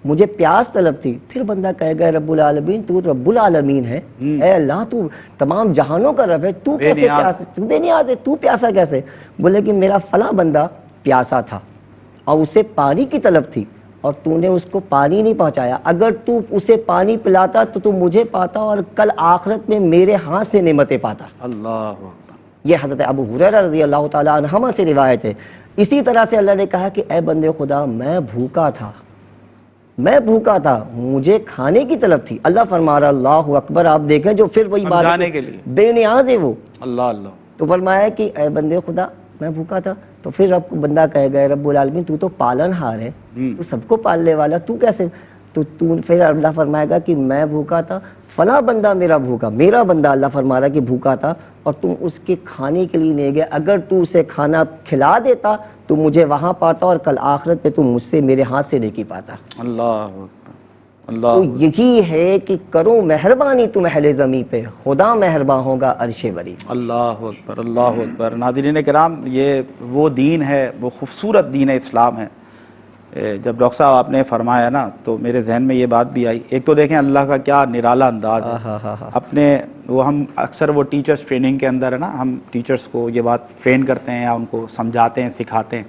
مجھے پیاس طلب تھی. پھر بندہ کہے گا رب العالمین تو رب العالمین ہے، اے اللہ تو تمام جہانوں کا رب ہے، تو کیسے پیاسا، تو بے نیاز ہے، تو پیاسا کیسے؟ بولے کہ میرا فلاں بندہ پیاسا تھا اور اسے پانی کی طلب تھی اور تو نے اس کو پانی نہیں پہنچایا. اگر تو اسے پانی پلاتا تو تم مجھے پاتا اور کل آخرت میں میرے ہاتھ سے نعمتیں پاتا. اللہ. یہ حضرت ابو ہریرہ رضی اللہ تعالیٰ عنہما سے روایت ہے. اسی طرح سے اللہ نے کہا کہ اے بندے خدا میں بھوکا تھا، میں بھوکا تھا، مجھے کھانے کی طلب تھی. اللہ فرما رہا اللہ اکبر. آپ دیکھیں جو پھر وہی بات بے نیاز ہے وہ. اللہ. اللہ. تو فرمایا کہ اے بندے خدا میں بھوکا تھا. تو پھر رب بندہ کہے گا رب العالمین تو تو پالن ہار ہے، تو سب کو پالنے والا، تو کیسے؟ تو پھر اللہ فرمائے گا کہ میں بھوکا تھا، فلاں بندہ میرا بھوکا، میرا بندہ اللہ فرما رہا کہ بھوکا تھا اور تم اس کے کھانے کے لیے نہیں گئے. اگر تو اسے کھانا کھلا دیتا تو مجھے وہاں پاتا اور کل آخرت پہ تم مجھ سے میرے ہاتھ سے نیکی پاتا. اللہ. اللہ. تو یہی ہے کہ کرو مہربانی تم اہل زمین پہ، خدا مہرباں ہوگا عرش بری. اللہ اکبر. اللہ اکبر. ناظرین کرام، یہ وہ دین ہے، وہ خوبصورت دین اسلام ہے. جب ڈاکٹر صاحب آپ نے فرمایا نا تو میرے ذہن میں یہ بات بھی آئی. ایک تو دیکھیں اللہ کا کیا نرالا انداز ہے. اپنے وہ ہم اکثر وہ ٹیچرز ٹریننگ کے اندر ہے نا، ہم ٹیچرز کو یہ بات ٹرین کرتے ہیں یا ان کو سمجھاتے ہیں، سکھاتے ہیں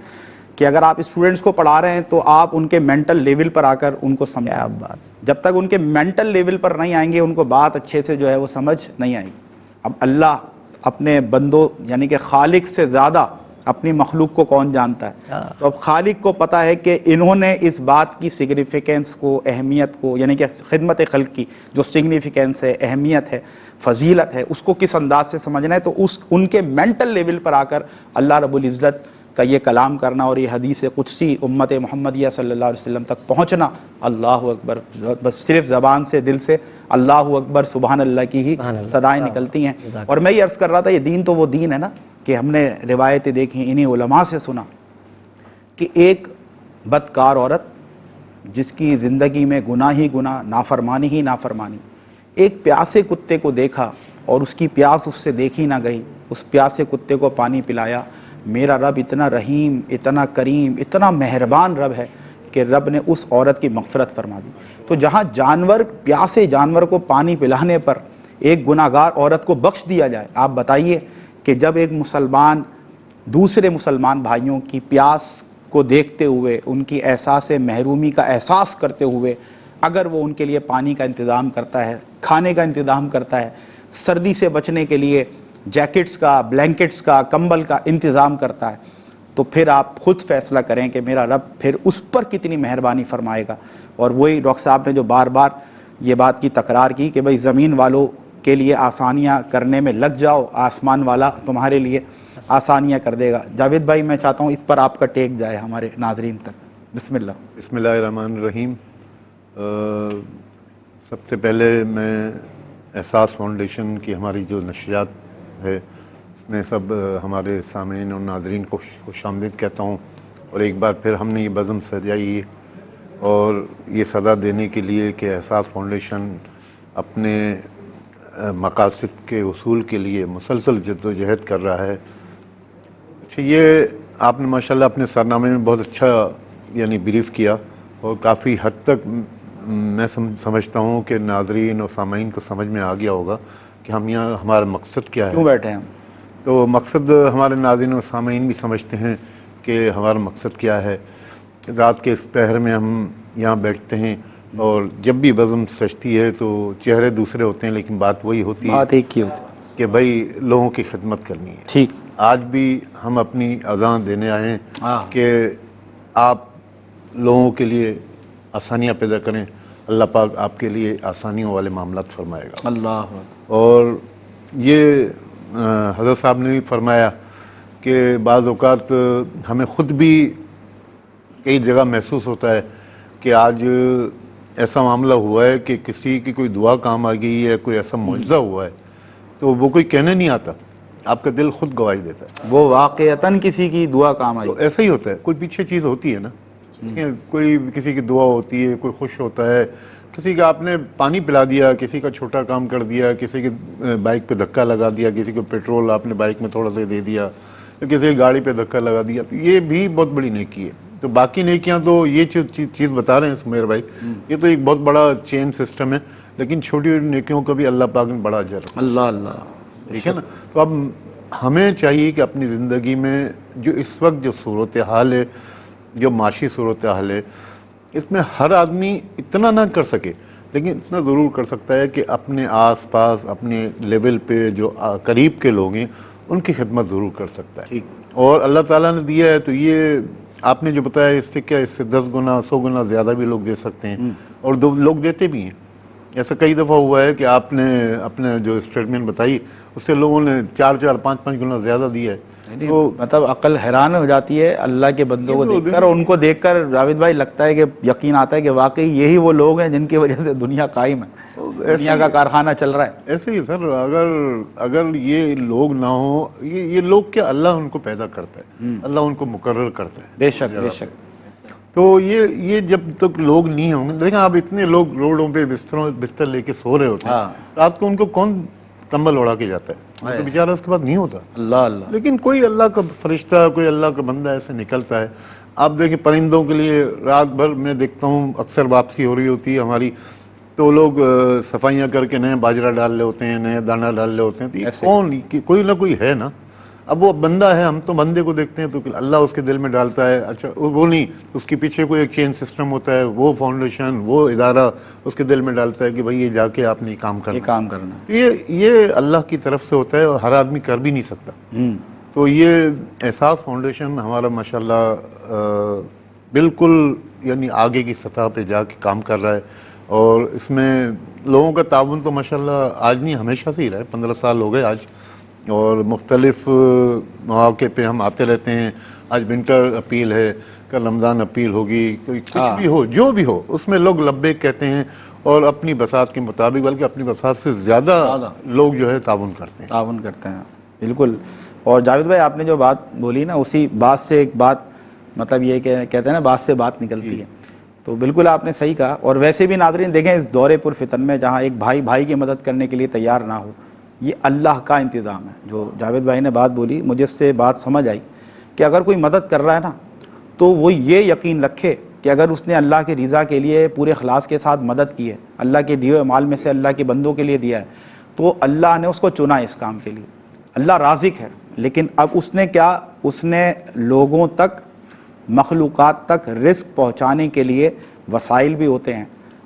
کہ اگر آپ اسٹوڈنٹس کو پڑھا رہے ہیں تو آپ ان کے مینٹل لیول پر آ کر ان کو سمجھائیں. جب تک ان کے مینٹل لیول پر نہیں آئیں گے ان کو بات اچھے سے جو ہے وہ سمجھ نہیں آئے گی. اب اللہ اپنے بندوں یعنی کہ خالق سے زیادہ اپنی مخلوق کو کون جانتا ہے؟ تو اب خالق کو پتہ ہے کہ انہوں نے اس بات کی سگنیفیکینس کو، اہمیت کو، یعنی کہ خدمت خلق کی جو سگنیفیکینس ہے، اہمیت ہے، فضیلت ہے، اس کو کس انداز سے سمجھنا ہے. تو ان کے مینٹل لیول پر آ کر اللہ رب العزت کا یہ کلام کرنا اور یہ حدیث قدسی امت محمدیہ صلی اللہ علیہ وسلم تک پہنچنا. اللہ اکبر. بس صرف زبان سے، دل سے اللہ اکبر سبحان اللہ کی ہی صدائیں نکلتی ہیں. اور میں یہ عرض کر رہا تھا یہ دین تو وہ دین ہے نا کہ ہم نے روایتیں دیکھی، انہی علماء سے سنا کہ ایک بدکار عورت جس کی زندگی میں گناہ ہی گناہ، نافرمانی ہی نافرمانی، ایک پیاسے کتے کو دیکھا اور اس کی پیاس اس سے دیکھی نہ گئی، اس پیاسے کتے کو پانی پلایا. میرا رب اتنا رحیم، اتنا کریم، اتنا مہربان رب ہے کہ رب نے اس عورت کی مغفرت فرما دی. تو جہاں جانور، پیاسے جانور کو پانی پلانے پر ایک گناہگار عورت کو بخش دیا جائے، آپ بتائیے کہ جب ایک مسلمان دوسرے مسلمان بھائیوں کی پیاس کو دیکھتے ہوئے، ان کی احساس محرومی کا احساس کرتے ہوئے اگر وہ ان کے لیے پانی کا انتظام کرتا ہے، کھانے کا انتظام کرتا ہے، سردی سے بچنے کے لیے جیکٹس کا، بلینکٹس کا، کمبل کا انتظام کرتا ہے، تو پھر آپ خود فیصلہ کریں کہ میرا رب پھر اس پر کتنی مہربانی فرمائے گا. اور وہی ڈاکٹر صاحب نے جو بار بار یہ بات کی تکرار کی کہ بھئی زمین والوں کے لیے آسانیاں کرنے میں لگ جاؤ، آسمان والا تمہارے لیے آسانیاں کر دے گا. جاوید بھائی میں چاہتا ہوں اس پر آپ کا ٹیک جائے ہمارے ناظرین تک. بسم اللہ. بسم اللہ الرحمن الرحیم. سب سے پہلے میں احساس فاؤنڈیشن کی ہماری جو نشریات ہے اس میں سب ہمارے سامعین اور ناظرین کو خوش آمدید کہتا ہوں. اور ایک بار پھر ہم نے یہ بزم سجائی اور یہ صدا دینے کے لیے کہ احساس فاؤنڈیشن اپنے مقاصد کے حصول کے لیے مسلسل جد و جہد کر رہا ہے. اچھا، یہ آپ نے ماشاءاللہ اپنے سرنامے میں بہت اچھا یعنی بریف کیا اور کافی حد تک میں سمجھتا ہوں کہ ناظرین اور سامعین کو سمجھ میں آ گیا ہوگا کہ ہم یہاں ہمارا مقصد کیا ہے، کیوں بیٹھے ہیں ہم. تو مقصد ہمارے ناظرین اور سامعین بھی سمجھتے ہیں کہ ہمارا مقصد کیا ہے. رات کے اس پہر میں ہم یہاں بیٹھتے ہیں اور جب بھی بزم سجتی ہے تو چہرے دوسرے ہوتے ہیں لیکن بات وہی ہوتی ہے، بات ایک ہی ہوتی ہے کہ بھائی لوگوں کی خدمت کرنی ہے. ٹھیک. آج بھی ہم اپنی اذان دینے آئے ہیں ہاں. کہ آپ لوگوں کے لیے آسانیاں پیدا کریں. اللہ پاک آپ کے لیے آسانیوں والے معاملات فرمائے گا. اللہ. اور یہ حضرت صاحب نے بھی فرمایا کہ بعض اوقات ہمیں خود بھی کئی جگہ محسوس ہوتا ہے کہ آج ایسا معاملہ ہوا ہے کہ کسی کی کوئی دعا کام آ گئی ہے، کوئی ایسا معجزہ ہوا ہے تو وہ کوئی کہنے نہیں آتا، آپ کا دل خود گواہی دیتا ہے. وہ واقعتاً کسی کی دعا کام آئی. تو ایسا ہی ہوتا ہے، کوئی پیچھے چیز ہوتی ہے نا، کوئی کسی کی دعا ہوتی ہے، کوئی خوش ہوتا ہے، کسی کا آپ نے پانی پلا دیا، کسی کا چھوٹا کام کر دیا، کسی کی بائک پہ دھکا لگا دیا، کسی کو پیٹرول آپ نے بائک میں تھوڑا سا دے دیا، کسی کی گاڑی پہ دھکا لگا دیا، تو یہ بھی بہت بڑی نیکی ہے. تو باقی نیکیاں تو یہ چیز بتا رہے ہیں سمیر بھائی، یہ تو ایک بہت بڑا چین سسٹم ہے، لیکن چھوٹی چھوٹی نیکیوں کا بھی اللہ پاک نے بڑا اجر رکھا. اللہ اللہ. ٹھیک ہے نا. تو اب ہمیں چاہیے کہ اپنی زندگی میں جو اس وقت جو صورتحال ہے، جو معاشی صورتحال ہے، اس میں ہر آدمی اتنا نہ کر سکے لیکن اتنا ضرور کر سکتا ہے کہ اپنے آس پاس اپنے لیول پہ جو قریب کے لوگ ہیں ان کی خدمت ضرور کر سکتا ہے. اور اللہ تعالیٰ نے دیا ہے تو یہ آپ نے جو بتایا اس سے کیا، اس سے 10 گنا 100 گنا زیادہ بھی لوگ دے سکتے ہیں اور لوگ دیتے بھی ہیں. ایسا کئی دفعہ ہوا ہے کہ آپ نے اپنے جو اسٹیٹمنٹ بتائی اس سے لوگوں نے 4 5 گنا زیادہ دیا ہے. تو مطلب عقل حیران ہو جاتی ہے اللہ کے بندوں کو دیکھ کر، اور ان کو دیکھ کر جاوید بھائی لگتا ہے کہ یقین آتا ہے کہ واقعی یہی وہ لوگ ہیں جن کی وجہ سے دنیا قائم ہے، دنیا کا کارخانہ چل رہا ہے. ایسے ہی سر، اگر یہ لوگ نہ ہوں، یہ لوگ کیا، اللہ ان کو پیدا کرتا ہے، اللہ ان کو مقرر کرتا ہے. بے شک بے شک. تو یہ جب تک لوگ نہیں ہوں گے، دیکھیں آپ اتنے لوگ روڈوں پہ بستر لے کے سو رہے ہوتے ہیں، رات کو ان کو کون کمبل اڑا کے جاتا ہے؟ تو بیچارہ اس کے بعد نہیں ہوتا. اللہ اللہ. لیکن کوئی اللہ کا فرشتہ، کوئی اللہ کا بندہ ایسے نکلتا ہے. آپ دیکھیں پرندوں کے لیے رات بھر میں دیکھتا ہوں اکثر واپسی ہو رہی ہوتی ہے ہماری، تو لوگ صفائیاں کر کے نئے باجرہ ڈال رہے ہوتے ہیں، نئے دانہ ڈال رہے ہوتے ہیں. تو یہ کون، کوئی نہ کوئی ہے نا. اب وہ بندہ ہے، ہم تو بندے کو دیکھتے ہیں تو اللہ اس کے دل میں ڈالتا ہے. اچھا وہ نہیں، اس کے پیچھے کوئی ایک چین سسٹم ہوتا ہے، وہ فاؤنڈیشن، وہ ادارہ اس کے دل میں ڈالتا ہے کہ بھائی یہ جا کے آپ نے کام کرنا. یہ اللہ کی طرف سے ہوتا ہے اور ہر آدمی کر بھی نہیں سکتا. تو یہ احساس فاؤنڈیشن ہمارا ماشاءاللہ بالکل یعنی آگے کی سطح پہ جا کے کام کر رہا ہے. اور اس میں لوگوں کا تعاون تو ماشاءاللہ آج نہیں، ہمیشہ سے ہی رہا ہے. 15 سال ہو گئے آج، اور مختلف مواقع پہ ہم آتے رہتے ہیں. آج ونٹر اپیل ہے، کل رمضان اپیل ہوگی، کوئی کچھ بھی ہو، جو بھی ہو، اس میں لوگ لبیک کہتے ہیں اور اپنی بساط کے مطابق، بلکہ اپنی بساط سے زیادہ لوگ جو ہے تعاون کرتے ہیں. بالکل. اور جاوید بھائی آپ نے جو بات بولی نا، اسی بات سے ایک بات، مطلب یہ کہ کہتے ہیں نا بات سے بات نکلتی ہے، تو بالکل آپ نے صحیح کہا. اور ویسے بھی ناظرین دیکھیں، اس دور پر فتن میں جہاں ایک بھائی بھائی کی مدد کرنے کے لیے تیار نہ ہو، یہ اللہ کا انتظام ہے. جو جاوید بھائی نے بات بولی، مجھے اس سے بات سمجھ آئی کہ اگر کوئی مدد کر رہا ہے نا تو وہ یہ یقین رکھے کہ اگر اس نے اللہ کی رضا کے لیے پورے اخلاص کے ساتھ مدد کی ہے، اللہ کے دیے ہوئے مال میں سے اللہ کے بندوں کے لیے دیا ہے، تو اللہ نے اس کو چنا اس کام کے لیے. اللہ رازق ہے، لیکن اب اس نے کیا، اس نے لوگوں تک، مخلوقات تک رزق پہنچانے کے لیے وسائل بھی ہوتے ہیں،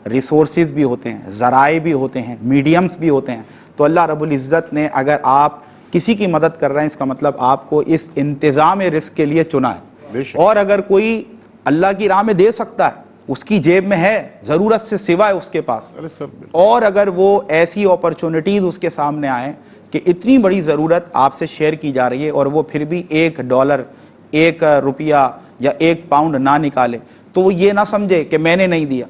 ریسورسز بھی ہوتے ہیں، ذرائع بھی ہوتے ہیں، میڈیمز بھی ہوتے ہیں. تو اللہ رب العزت نے اگر آپ کسی کی مدد کر رہے ہیں، اس کا مطلب آپ کو اس انتظام رزق کے لیے چنا ہے. اور اگر کوئی اللہ کی راہ میں دے سکتا ہے، اس کی جیب میں ہے، ضرورت سے سوائے اس کے پاس، اور اگر وہ ایسی اپرچونٹیز اس کے سامنے آئیں کہ اتنی بڑی ضرورت آپ سے شیئر کی جا رہی ہے اور وہ پھر بھی $1، $1 روپیہ یا $1 نہ نکالے، تو وہ یہ نہ سمجھے کہ میں نے نہیں دیا،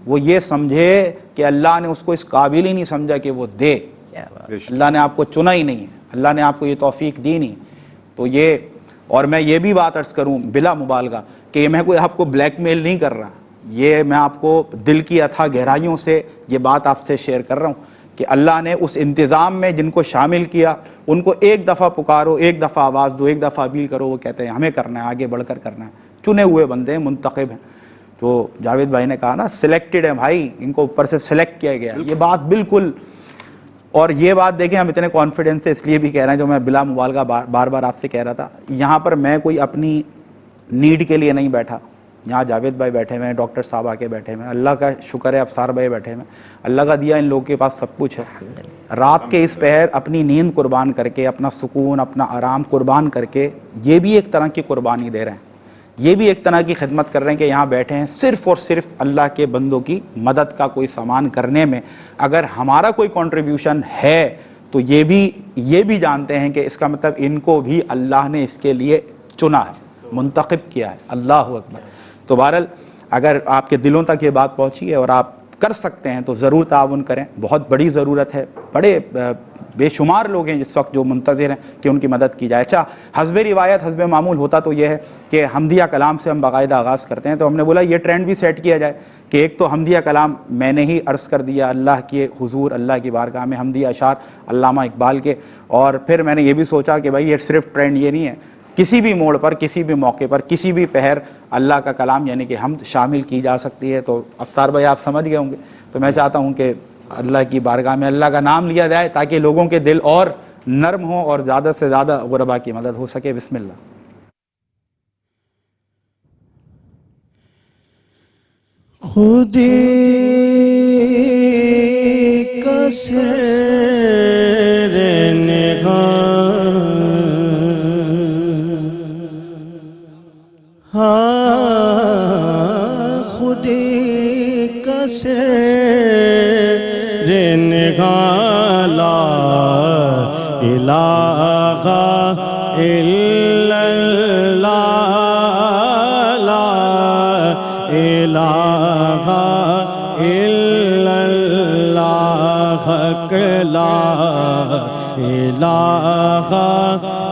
وہ یہ سمجھے کہ اللہ نے اس کو اس قابل ہی نہیں سمجھا کہ وہ دے، اللہ نے آپ کو چنا ہی نہیں ہے، اللہ نے آپ کو یہ توفیق دی نہیں۔ تو یہ، اور میں یہ بھی بات عرض کروں بلا مبالغہ کہ یہ میں کوئی آپ کو بلیک میل نہیں کر رہا، یہ میں آپ کو دل کی اتھا گہرائیوں سے یہ بات آپ سے شیئر کر رہا ہوں کہ اللہ نے اس انتظام میں جن کو شامل کیا ان کو ایک دفعہ پکارو، ایک دفعہ آواز دو، ایک دفعہ اپیل کرو، وہ کہتے ہیں ہمیں کرنا ہے، آگے بڑھ کر کرنا ہے۔ چنے ہوئے بندے ہیں، منتخب ہیں، تو جاوید بھائی نے کہا نا سلیکٹڈ ہیں بھائی، ان کو اوپر سے سلیکٹ کیا گیا، یہ بات بالکل۔ اور یہ بات دیکھیں ہم اتنے کانفیڈنس سے اس لیے بھی کہہ رہے ہیں، جو میں بلا مبالغہ بار بار آپ سے کہہ رہا تھا، یہاں پر میں کوئی اپنی نیڈ کے لیے نہیں بیٹھا، یہاں جاوید بھائی بیٹھے ہوئے ہیں، ڈاکٹر صاحب آ کے بیٹھے ہوئے ہیں، اللہ کا شکر ہے افسار بھائی بیٹھے ہوئے ہیں، اللہ کا دیا ان لوگوں کے پاس سب کچھ ہے، رات کے اس پہر اپنی نیند قربان کر کے، اپنا سکون، اپنا آرام قربان کر کے، یہ بھی ایک طرح کی قربانی دے رہے ہیں، یہ بھی ایک طرح کی خدمت کر رہے ہیں کہ یہاں بیٹھے ہیں صرف اور صرف اللہ کے بندوں کی مدد کا کوئی سامان کرنے میں۔ اگر ہمارا کوئی کنٹریبیوشن ہے تو یہ بھی جانتے ہیں کہ اس کا مطلب ان کو بھی اللہ نے اس کے لیے چنا ہے، منتخب کیا ہے۔ اللہ اکبر۔ تو بہرحال اگر آپ کے دلوں تک یہ بات پہنچی ہے اور آپ کر سکتے ہیں تو ضرور تعاون کریں، بہت بڑی ضرورت ہے، بڑے بے شمار لوگ ہیں اس وقت جو منتظر ہیں کہ ان کی مدد کی جائے۔ اچھا، حسب روایت، حسب معمول ہوتا تو یہ ہے کہ حمدیہ کلام سے ہم باقاعدہ آغاز کرتے ہیں، تو ہم نے بولا یہ ٹرینڈ بھی سیٹ کیا جائے کہ ایک تو حمدیہ کلام میں نے ہی عرض کر دیا اللہ کے حضور، اللہ کی بارگاہ میں حمدیہ اشعار علامہ اقبال کے، اور پھر میں نے یہ بھی سوچا کہ بھائی یہ صرف ٹرینڈ یہ نہیں ہے، کسی بھی موڑ پر، کسی بھی موقع پر، کسی بھی پہر اللہ کا کلام یعنی کہ حمد شامل کی جا سکتی ہے۔ تو افسار بھائی آپ سمجھ گئے ہوں گے، تو میں چاہتا ہوں کہ اللہ کی بارگاہ میں اللہ کا نام لیا جائے تاکہ لوگوں کے دل اور نرم ہوں اور زیادہ سے زیادہ غربا کی مدد ہو سکے۔ بسم اللہ۔ خودی کا سر نگاہ، خودی کا سر نگاہ، لا الہ الا اللہ، لا الہ الا اللہ، حق لا الہ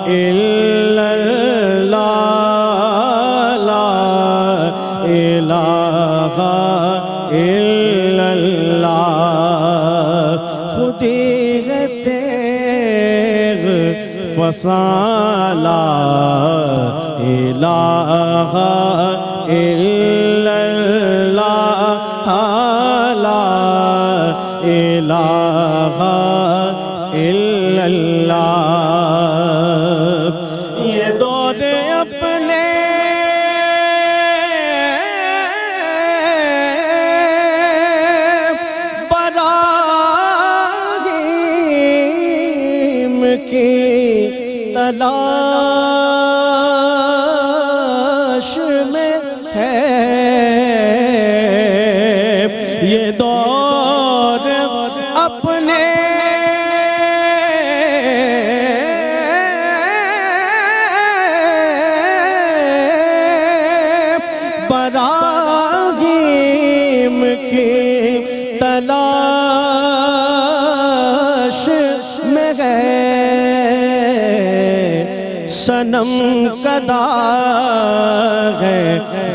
الا اللہ، لا الہ الا اللہ، خودی ہے تیغ فساں، لا الہ الا اللہ، لا الہ الا اللہ، یہ دور اپنے براہیم کی تلاش میں ہے، یہ دور اپنے براہیم کی تلاش میں ہے، صنم کدا ہے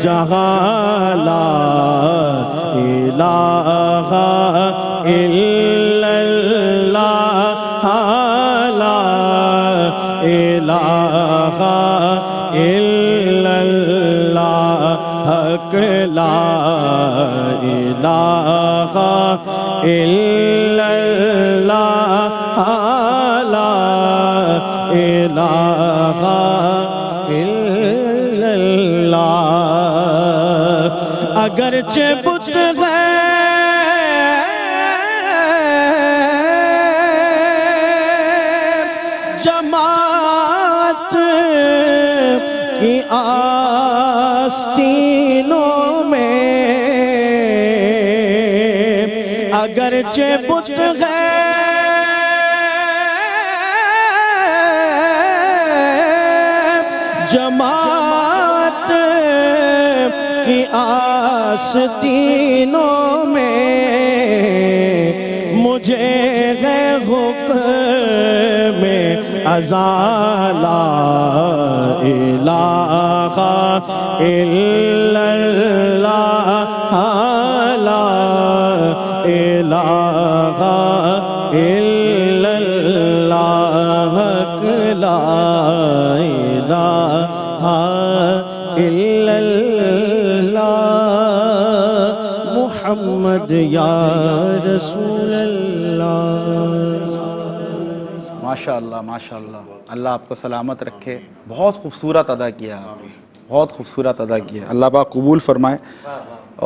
جہاں، لا الہ الا اللہ، لا الہ الا اللہ، حق لا الہ الا اللہ، لا الہ الا اللہ، اگرچہ بت جماعت کی آستینوں میں، اگرچہ بت جماعت کی آستینوں میں مجھے ہے حکم ازاں لا الہ الا اللہ لا الہ الا اللہ لا الہ الا اللہ محمد یا رسول اللہ۔ ماشاءاللہ ماشاءاللہ، اللہ آپ کو سلامت رکھے۔ بہت خوبصورت ادا کیا آپ نے، بہت خوبصورت ادا کیا، اللہ پاک قبول فرمائے۔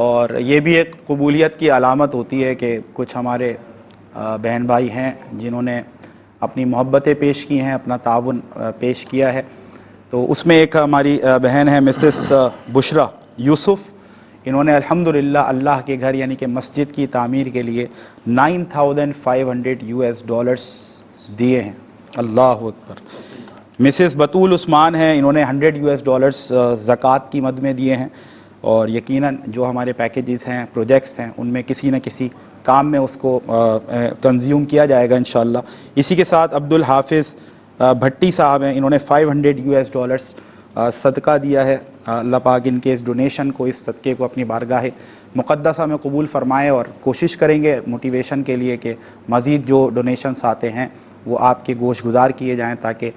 اور یہ بھی ایک قبولیت کی علامت ہوتی ہے کہ کچھ ہمارے بہن بھائی ہیں جنہوں نے اپنی محبتیں پیش کی ہیں، اپنا تعاون پیش کیا ہے۔ تو اس میں ایک ہماری بہن ہے مسز بشرا یوسف، انہوں نے الحمدللہ اللہ کے گھر یعنی کہ مسجد کی تعمیر کے لیے $9,500 دیے ہیں۔ اللہ اکبر۔ مسز بطول عثمان ہیں، انہوں نے $100 زکوٰۃ کی مد میں دیے ہیں، اور یقیناً جو ہمارے پیکیجز ہیں، پروجیکٹس ہیں، ان میں کسی نہ کسی کام میں اس کو کنزیوم کیا جائے گا انشاءاللہ۔ اسی کے ساتھ عبد الحافظ بھٹی صاحب ہیں، انہوں نے $500 صدقہ دیا ہے۔ اللہ پاک ان کے اس ڈونیشن کو، اس صدقے کو اپنی بارگاہ مقدسہ میں قبول فرمائے، اور کوشش کریں گے موٹیویشن کے لیے کہ مزید جو ڈونیشنز آتے ہیں وہ آپ کے گوش گزار کیے جائیں، تاکہ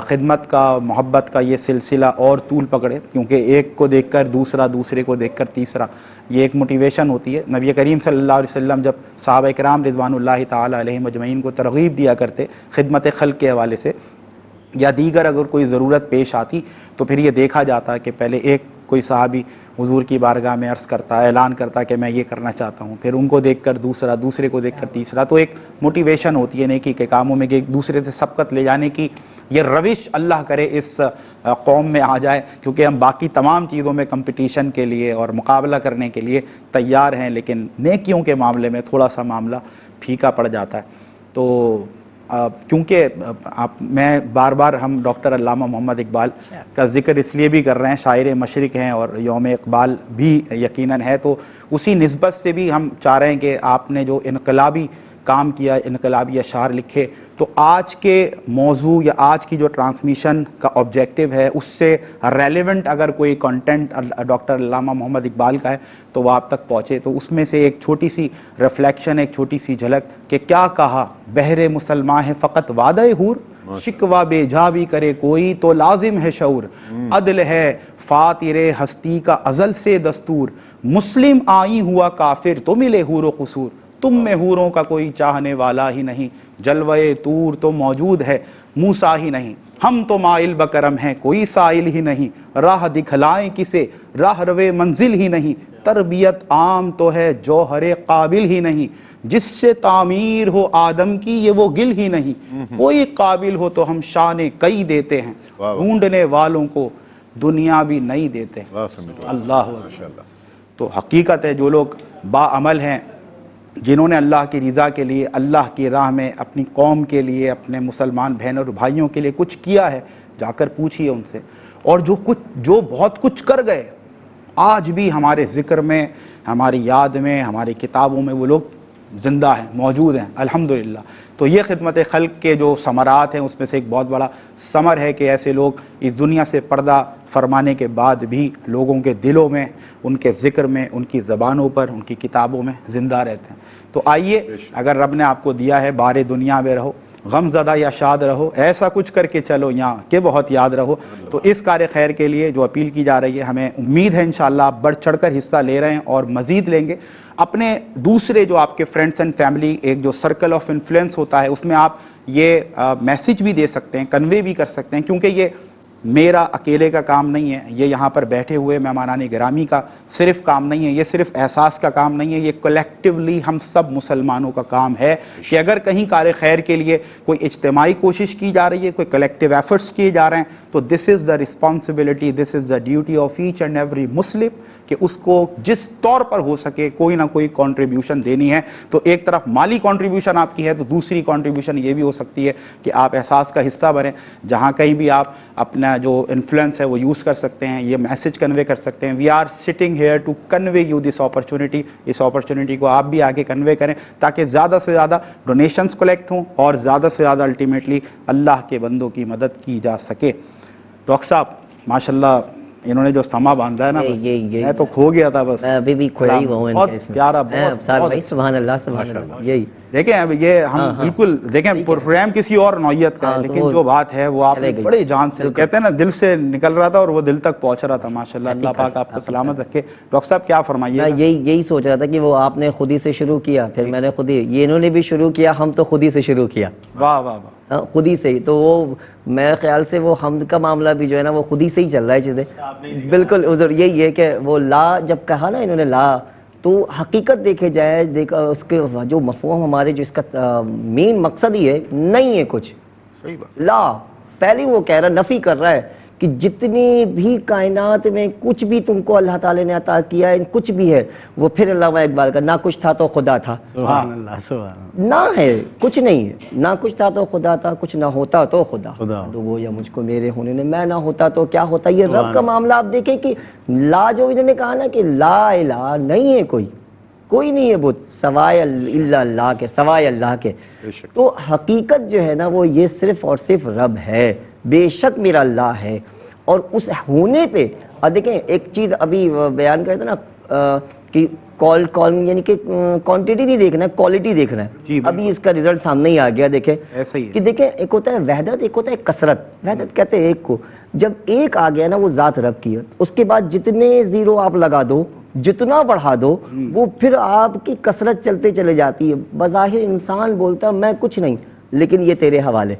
خدمت کا، محبت کا یہ سلسلہ اور طول پکڑے، کیونکہ ایک کو دیکھ کر دوسرا، دوسرے کو دیکھ کر تیسرا، یہ ایک موٹیویشن ہوتی ہے۔ نبی کریم صلی اللہ علیہ وسلم جب صحابہ کرام رضوان اللہ تعالی علیہم اجمعین کو ترغیب دیا کرتے خدمت خلق کے حوالے سے، یا دیگر اگر کوئی ضرورت پیش آتی تو پھر یہ دیکھا جاتا کہ پہلے ایک کوئی صحابی حضور کی بارگاہ میں عرض کرتا، اعلان کرتا کہ میں یہ کرنا چاہتا ہوں، پھر ان کو دیکھ کر دوسرا، دوسرے کو دیکھ کر تیسرا، تو ایک موٹیویشن ہوتی ہے نیکی کے کاموں میں کہ ایک دوسرے سے سبقت لے جانے کی یہ روش اللہ کرے اس قوم میں آ جائے، کیونکہ ہم باقی تمام چیزوں میں کمپٹیشن کے لیے اور مقابلہ کرنے کے لیے تیار ہیں، لیکن نیکیوں کے معاملے میں تھوڑا سا معاملہ پھیکا پڑ جاتا ہے۔ تو کیونکہ میں بار بار ہم ڈاکٹر علامہ محمد اقبال کا ذکر اس لیے بھی کر رہے ہیں، شاعر مشرق ہیں اور یوم اقبال بھی یقیناً ہے، تو اسی نسبت سے بھی ہم چاہ رہے ہیں کہ آپ نے جو انقلابی کام کیا، انقلابی اشعار لکھے، تو آج کے موضوع یا آج کی جو ٹرانسمیشن کا آبجیکٹیو ہے اس سے ریلیونٹ اگر کوئی کنٹینٹ ڈاکٹر علامہ محمد اقبال کا ہے تو وہ آپ تک پہنچے۔ تو اس میں سے ایک چھوٹی سی ریفلیکشن، ایک چھوٹی سی جھلک کہ کیا کہا، بہر مسلمان ہے فقط وعدہ حور، شکوہ بے جا بھی کرے کوئی تو لازم ہے شعور، عدل ہے فاتر ہستی کا ازل سے دستور، مسلم آئی ہوا کافر تو ملے حور و قصور، تم میں حوروں کا کوئی چاہنے والا ہی نہیں، جلوہ طور تو موجود ہے موسیٰ ہی نہیں، ہم تو مائل بکرم ہیں کوئی سائل ہی نہیں، راہ دکھلائیں کسے راہ روے منزل ہی نہیں، تربیت عام تو ہے جوہر قابل ہی نہیں، جس سے تعمیر ہو آدم کی یہ وہ گل ہی نہیں، کوئی قابل ہو تو ہم شان کئی دیتے ہیں، ڈھونڈنے والوں کو دنیا بھی نہیں دیتے ہیں۔ اللہ تو حقیقت ہے جو لوگ باعمل ہیں، جنہوں نے اللہ کی رضا کے لیے، اللہ کی راہ میں اپنی قوم کے لیے، اپنے مسلمان بہنوں اور بھائیوں کے لیے کچھ کیا ہے، جا کر پوچھئے ان سے، اور جو بہت کچھ کر گئے آج بھی ہمارے ذکر میں، ہماری یاد میں، ہماری کتابوں میں وہ لوگ زندہ ہیں، موجود ہیں الحمدللہ۔ تو یہ خدمت خلق کے جو ثمرات ہیں اس میں سے ایک بہت بڑا ثمر ہے کہ ایسے لوگ اس دنیا سے پردہ فرمانے کے بعد بھی لوگوں کے دلوں میں، ان کے ذکر میں، ان کی زبانوں پر، ان کی کتابوں میں زندہ رہتے ہیں۔ تو آئیے، اگر رب نے آپ کو دیا ہے بار دنیا میں رہو، غم زدہ یا شاد رہو، ایسا کچھ کر کے چلو یہاں کہ بہت یاد رہو، تو اس کار خیر کے لیے جو اپیل کی جا رہی ہے، ہمیں امید ہے انشاءاللہ آپ بڑھ چڑھ کر حصہ لے رہے ہیں اور مزید لیں گے۔ اپنے دوسرے جو آپ کے فرینڈس اینڈ فیملی، ایک جو سرکل آف انفلوئنس ہوتا ہے، اس میں آپ یہ میسیج بھی دے سکتے ہیں، کنوے بھی کر سکتے ہیں، کیونکہ یہ میرا اکیلے کا کام نہیں ہے، یہ یہاں پر بیٹھے ہوئے مہمانان گرامی کا صرف کام نہیں ہے، یہ صرف احساس کا کام نہیں ہے، یہ کلیکٹیولی ہم سب مسلمانوں کا کام ہے کہ اگر کہیں کار خیر کے لیے کوئی اجتماعی کوشش کی جا رہی ہے، کوئی کلیکٹیو ایفرٹس کیے جا رہے ہیں، تو this is the responsibility, this is the duty of each and every Muslim کہ اس کو جس طور پر ہو سکے کوئی نہ کوئی کنٹریبیوشن دینی ہے. تو ایک طرف مالی کنٹریبیوشن آپ کی ہے, تو دوسری کنٹریبیوشن یہ بھی ہو سکتی ہے کہ آپ احساس کا حصہ بنیں, جہاں کہیں بھی آپ اپنا جو انفلوئنس ہے وہ یوز کر سکتے ہیں, یہ میسج کنوے کر سکتے ہیں. We are sitting here to convey you this opportunity. اس اپرچونٹی کو آپ بھی آگے کنوے کریں تاکہ زیادہ سے زیادہ ڈونیشنز کلیکٹ ہوں اور زیادہ سے زیادہ الٹیمیٹلی اللہ کے بندوں کی مدد کی جا سکے. ڈاکٹر صاحب ماشاءاللہ انہوں نے جو سما باندھا ہے نا, بس میں تو کھو گیا تھا. بس میں ابھی بھی کھویا ہی ہوا ہوں ان کے اس میں. پیارا, بھائی سبحان اللہ سبحان اللہ. یہی دیکھیں اب یہ ہم بالکل دیکھیں پروگرام کسی اور نوعیت کا ہے, لیکن جو بات ہے وہ آپ نے بڑے جان سے کہتے ہیں نا دل سے نکل رہا تھا اور وہ دل تک پہنچ رہا تھا. ماشاءاللہ اللہ پاک آپ کو سلامت رکھے. ڈاکٹر صاحب کیا فرمائیے؟ میں یہی سوچ رہا تھا کہ وہ آپ نے خود ہی سے شروع کیا, پھر میں نے خود ہی, یہ انہوں نے بھی شروع کیا, ہم تو خود ہی سے شروع کیا. واہ واہ واہ, خود ہی سے ہی. تو وہ میرے خیال سے وہ حمد کا معاملہ بھی جو ہے نا وہ خود ہی سے ہی چل رہا ہے چیزیں. بالکل حضور یہی ہے کہ وہ لا جب کہا نا انہوں نے لا, تو حقیقت دیکھے جائے اس کے جو مفہوم ہمارے جو اس کا مین مقصد ہی ہے نہیں ہے کچھ. صحیح بات. لا پہلے وہ کہہ رہا, نفی کر رہا ہے کہ جتنی بھی کائنات میں کچھ بھی تم کو اللہ تعالی نے عطا کیا ہے, کچھ بھی ہے, وہ پھر علامہ اقبال کا نہ کچھ تھا تو خدا تھا. سبحان اللہ سبحان اللہ. نہ ہے کچھ نہیں ہے, نہ کچھ تھا تو خدا تھا, کچھ نہ ہوتا تو خدا. وہ یا مجھ کو میرے ہونے نے میں نہ ہوتا تو کیا ہوتا. یہ رب کا معاملہ آپ دیکھیں کہ لا جو انہوں نے کہا نا کہ لا الہ نہیں ہے کوئی نہیں ہے بت سوائے الا اللہ کے, سوائے اللہ کے. تو حقیقت جو ہے نا وہ یہ صرف اور صرف رب ہے, بے شک میرا اللہ ہے. اور اس ہونے پہ دیکھیں ایک چیز ابھی بیان کرتے نا کہ کال یعنی کہ کوانٹٹی نہیں دیکھنا ہے, کوالٹی دیکھنا ہے. ابھی اس کا رزلٹ سامنے ہی آ گیا. دیکھیں ایسا ہی کہ دیکھیں ایک ہوتا ہے وحدت, ایک ہوتا ہے کثرت. وحدت کہتے ہیں ایک کو, جب ایک آ گیا نا وہ ذات رب کی ہے, اس کے بعد جتنے زیرو آپ لگا دو, جتنا بڑھا دو, وہ پھر آپ کی کثرت چلتے چلے جاتی ہے. بظاہر انسان بولتا میں کچھ نہیں, لیکن یہ تیرے حوالے.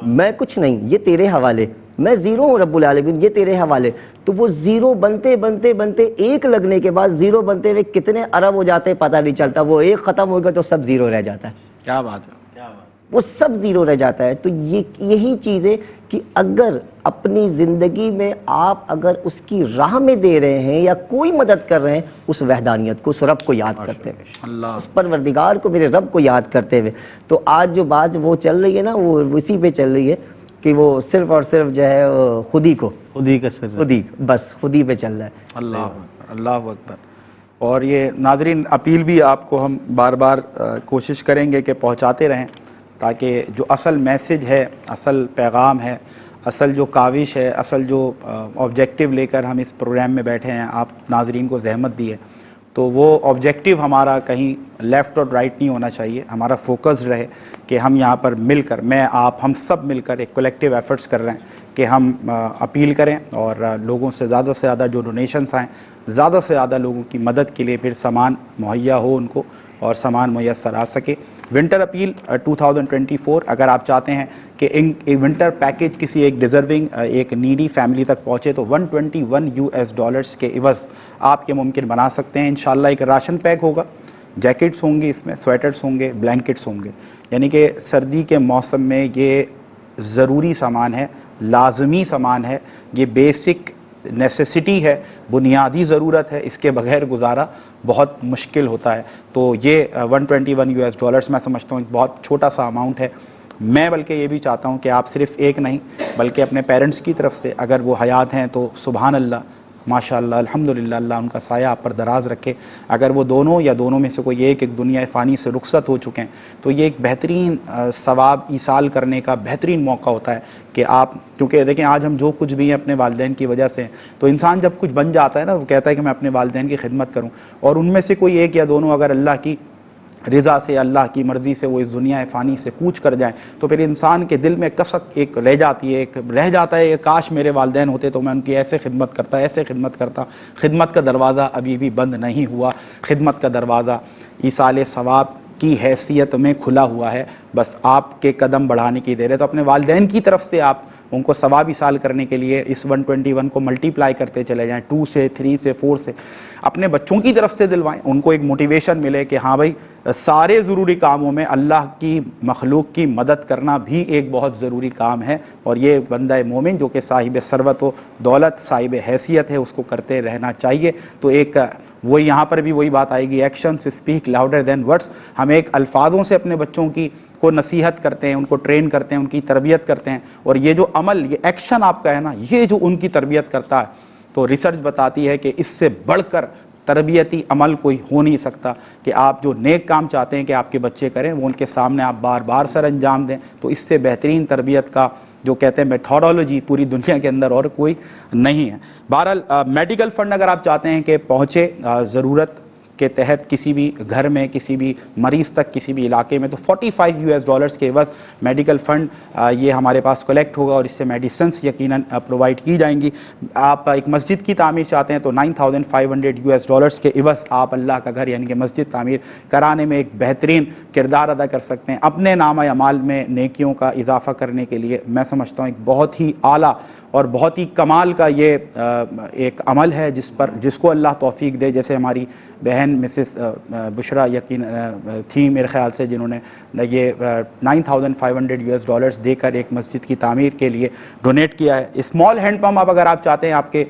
میں کچھ نہیں, یہ تیرے حوالے. میں زیرو ہوں رب العالمین, یہ تیرے حوالے. تو وہ زیرو بنتے بنتے بنتے ایک لگنے کے بعد زیرو بنتے ہوئے کتنے ارب ہو جاتے ہیں پتہ نہیں چلتا. وہ ایک ختم ہو گیا تو سب زیرو رہ جاتا ہے. کیا بات ہے, وہ سب زیرو رہ جاتا ہے. تو یہی چیز ہے کہ اگر اپنی زندگی میں آپ اگر اس کی راہ میں دے رہے ہیں یا کوئی مدد کر رہے ہیں, اس وحدانیت کو, اس رب کو یاد کرتے ہوئے, اس پروردگار کو, میرے رب کو یاد کرتے ہوئے. تو آج جو بات وہ چل رہی ہے نا وہ اسی پہ چل رہی ہے کہ وہ صرف اور صرف جو ہے خود ہی بس خود ہی پہ چل رہا ہے. اللہ اکبر. اور یہ ناظرین اپیل بھی آپ کو ہم بار بار کوشش کریں گے کہ پہنچاتے رہیں, تاکہ جو اصل میسج ہے, اصل پیغام ہے, اصل جو کاوش ہے, اصل جو آبجیکٹیو لے کر ہم اس پروگرام میں بیٹھے ہیں, آپ ناظرین کو زحمت دی ہے, تو وہ آبجیکٹیو ہمارا کہیں لیفٹ اور رائٹ نہیں ہونا چاہیے. ہمارا فوکس رہے کہ ہم یہاں پر مل کر, میں آپ ہم سب مل کر ایک کولیکٹیو ایفرٹس کر رہے ہیں کہ ہم اپیل کریں اور لوگوں سے زیادہ جو ڈونیشنز آئیں, زیادہ سے زیادہ لوگوں کی مدد کے لیے پھر سامان مہیا ہو ان کو اور سامان میسر آ سکے. ونٹر اپیل 2024, اگر آپ چاہتے ہیں کہ ونٹر پیکیج کسی ایک ڈیزرونگ ایک نیڈی فیملی تک پہنچے تو $121 کے عوض آپ یہ ممکن بنا سکتے ہیں. انشاءاللہ ایک راشن پیک ہوگا, جیکٹس ہوں گی, اس میں سویٹرز ہوں گے, بلینکٹس ہوں گے. یعنی کہ سردی کے موسم میں یہ ضروری سامان ہے, لازمی سامان ہے, یہ بیسک نیسیسٹی ہے, بنیادی ضرورت ہے, اس کے بغیر گزارا بہت مشکل ہوتا ہے. تو یہ $121 میں سمجھتا ہوں ایک بہت چھوٹا سا اماؤنٹ ہے. میں بلکہ یہ بھی چاہتا ہوں کہ آپ صرف ایک نہیں بلکہ اپنے پیرنٹس کی طرف سے, اگر وہ حیات ہیں تو سبحان اللہ, ماشاءاللہ, الحمدللہ, اللہ ان کا سایہ آپ پر دراز رکھے. اگر وہ دونوں یا دونوں میں سے کوئی ایک دنیا فانی سے رخصت ہو چکے ہیں تو یہ ایک بہترین ثواب ایصال کرنے کا بہترین موقع ہوتا ہے کہ آپ, کیونکہ دیکھیں آج ہم جو کچھ بھی ہیں اپنے والدین کی وجہ سے, تو انسان جب کچھ بن جاتا ہے نا وہ کہتا ہے کہ میں اپنے والدین کی خدمت کروں, اور ان میں سے کوئی ایک یا دونوں اگر اللہ کی رضا سے, اللہ کی مرضی سے وہ اس دنیا فانی سے کوچ کر جائیں تو پھر انسان کے دل میں کسک ایک رہ جاتی ہے, ایک رہ جاتا ہے کہ کاش میرے والدین ہوتے تو میں ان کی ایسے خدمت کرتا. خدمت کا دروازہ ابھی بھی بند نہیں ہوا, خدمت کا دروازہ ایصال ثواب کی حیثیت میں کھلا ہوا ہے, بس آپ کے قدم بڑھانے کی دیر ہے. تو اپنے والدین کی طرف سے آپ ان کو ثوابی سال کرنے کے لیے اس 121 کو ملٹیپلائی کرتے چلے جائیں، 2 سے 3 سے 4 سے، اپنے بچوں کی طرف سے دلوائیں، ان کو ایک موٹیویشن ملے کہ ہاں بھائی سارے ضروری کاموں میں اللہ کی مخلوق کی مدد کرنا بھی ایک بہت ضروری کام ہے، اور یہ بندہ مومن جو کہ صاحب ثروت و دولت، صاحب حیثیت ہے، اس کو کرتے رہنا چاہیے۔ تو ایک وہی یہاں پر بھی وہی بات آئے گی، actions speak louder than words. ہم ایک الفاظوں سے اپنے بچوں کی کو نصیحت کرتے ہیں، ان کو ٹرین کرتے ہیں، ان کی تربیت کرتے ہیں، اور یہ جو عمل، یہ ایکشن آپ کا ہے نا، یہ جو ان کی تربیت کرتا ہے، تو ریسرچ بتاتی ہے کہ اس سے بڑھ کر تربیتی عمل کوئی ہو نہیں سکتا کہ آپ جو نیک کام چاہتے ہیں کہ آپ کے بچے کریں، وہ ان کے سامنے آپ بار بار سر انجام دیں، تو اس سے بہترین تربیت کا جو کہتے ہیں میتھوڈولوجی پوری دنیا کے اندر اور کوئی نہیں ہے۔ بہرحال میڈیکل فنڈ اگر آپ چاہتے ہیں کہ پہنچے ضرورت کے تحت کسی بھی گھر میں، کسی بھی مریض تک، کسی بھی علاقے میں، تو $45 کے عوض میڈیکل فنڈ یہ ہمارے پاس کلیکٹ ہوگا، اور اس سے میڈیسنس یقیناً پرووائڈ کی جائیں گی۔ آپ ایک مسجد کی تعمیر چاہتے ہیں تو $9,500 کے عوض آپ اللہ کا گھر یعنی کہ مسجد تعمیر کرانے میں ایک بہترین کردار ادا کر سکتے ہیں۔ اپنے نامہ اعمال میں نیکیوں کا اضافہ کرنے کے لیے میں سمجھتا ہوں ایک بہت ہی اعلیٰ اور بہت ہی کمال کا یہ ایک عمل ہے جس کو اللہ توفیق دے، جیسے ہماری بہن مسز بشرا یقین تھی میرے خیال سے، جنہوں نے یہ $9,500 دے کر ایک مسجد کی تعمیر کے لیے ڈونیٹ کیا ہے۔ اسمال ہینڈ پمپ اب اگر آپ چاہتے ہیں آپ کے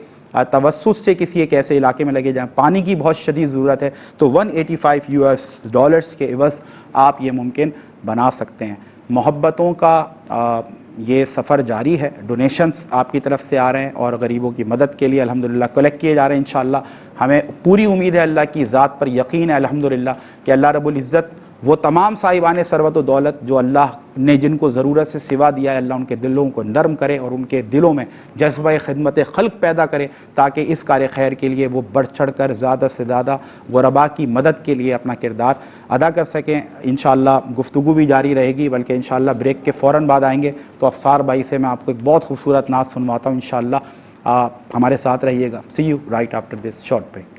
توسط سے کسی ایک ایسے علاقے میں لگے جائیں، پانی کی بہت شدید ضرورت ہے، تو $185 کے عوض آپ یہ ممکن بنا سکتے ہیں۔ محبتوں کا یہ سفر جاری ہے، ڈونیشنز آپ کی طرف سے آ رہے ہیں، اور غریبوں کی مدد کے لیے الحمدللہ کلیکٹ کیے جا رہے ہیں انشاءاللہ۔ ہمیں پوری امید ہے، اللہ کی ذات پر یقین ہے الحمدللہ کہ اللہ رب العزت وہ تمام صاحبان ثروت و دولت جو اللہ نے جن کو ضرورت سے سوا دیا ہے، اللہ ان کے دلوں کو نرم کرے اور ان کے دلوں میں جذبہ خدمت خلق پیدا کرے، تاکہ اس کار خیر کے لیے وہ بڑھ چڑھ کر زیادہ سے زیادہ غرباء کی مدد کے لیے اپنا کردار ادا کر سکیں۔ انشاءاللہ گفتگو بھی جاری رہے گی، بلکہ انشاءاللہ بریک کے فوراً بعد آئیں گے تو افسار بھائی سے میں آپ کو ایک بہت خوبصورت نعت سنواتا ہوں انشاءاللہ۔ آپ ہمارے ساتھ رہیے گا۔ See you right after this short break.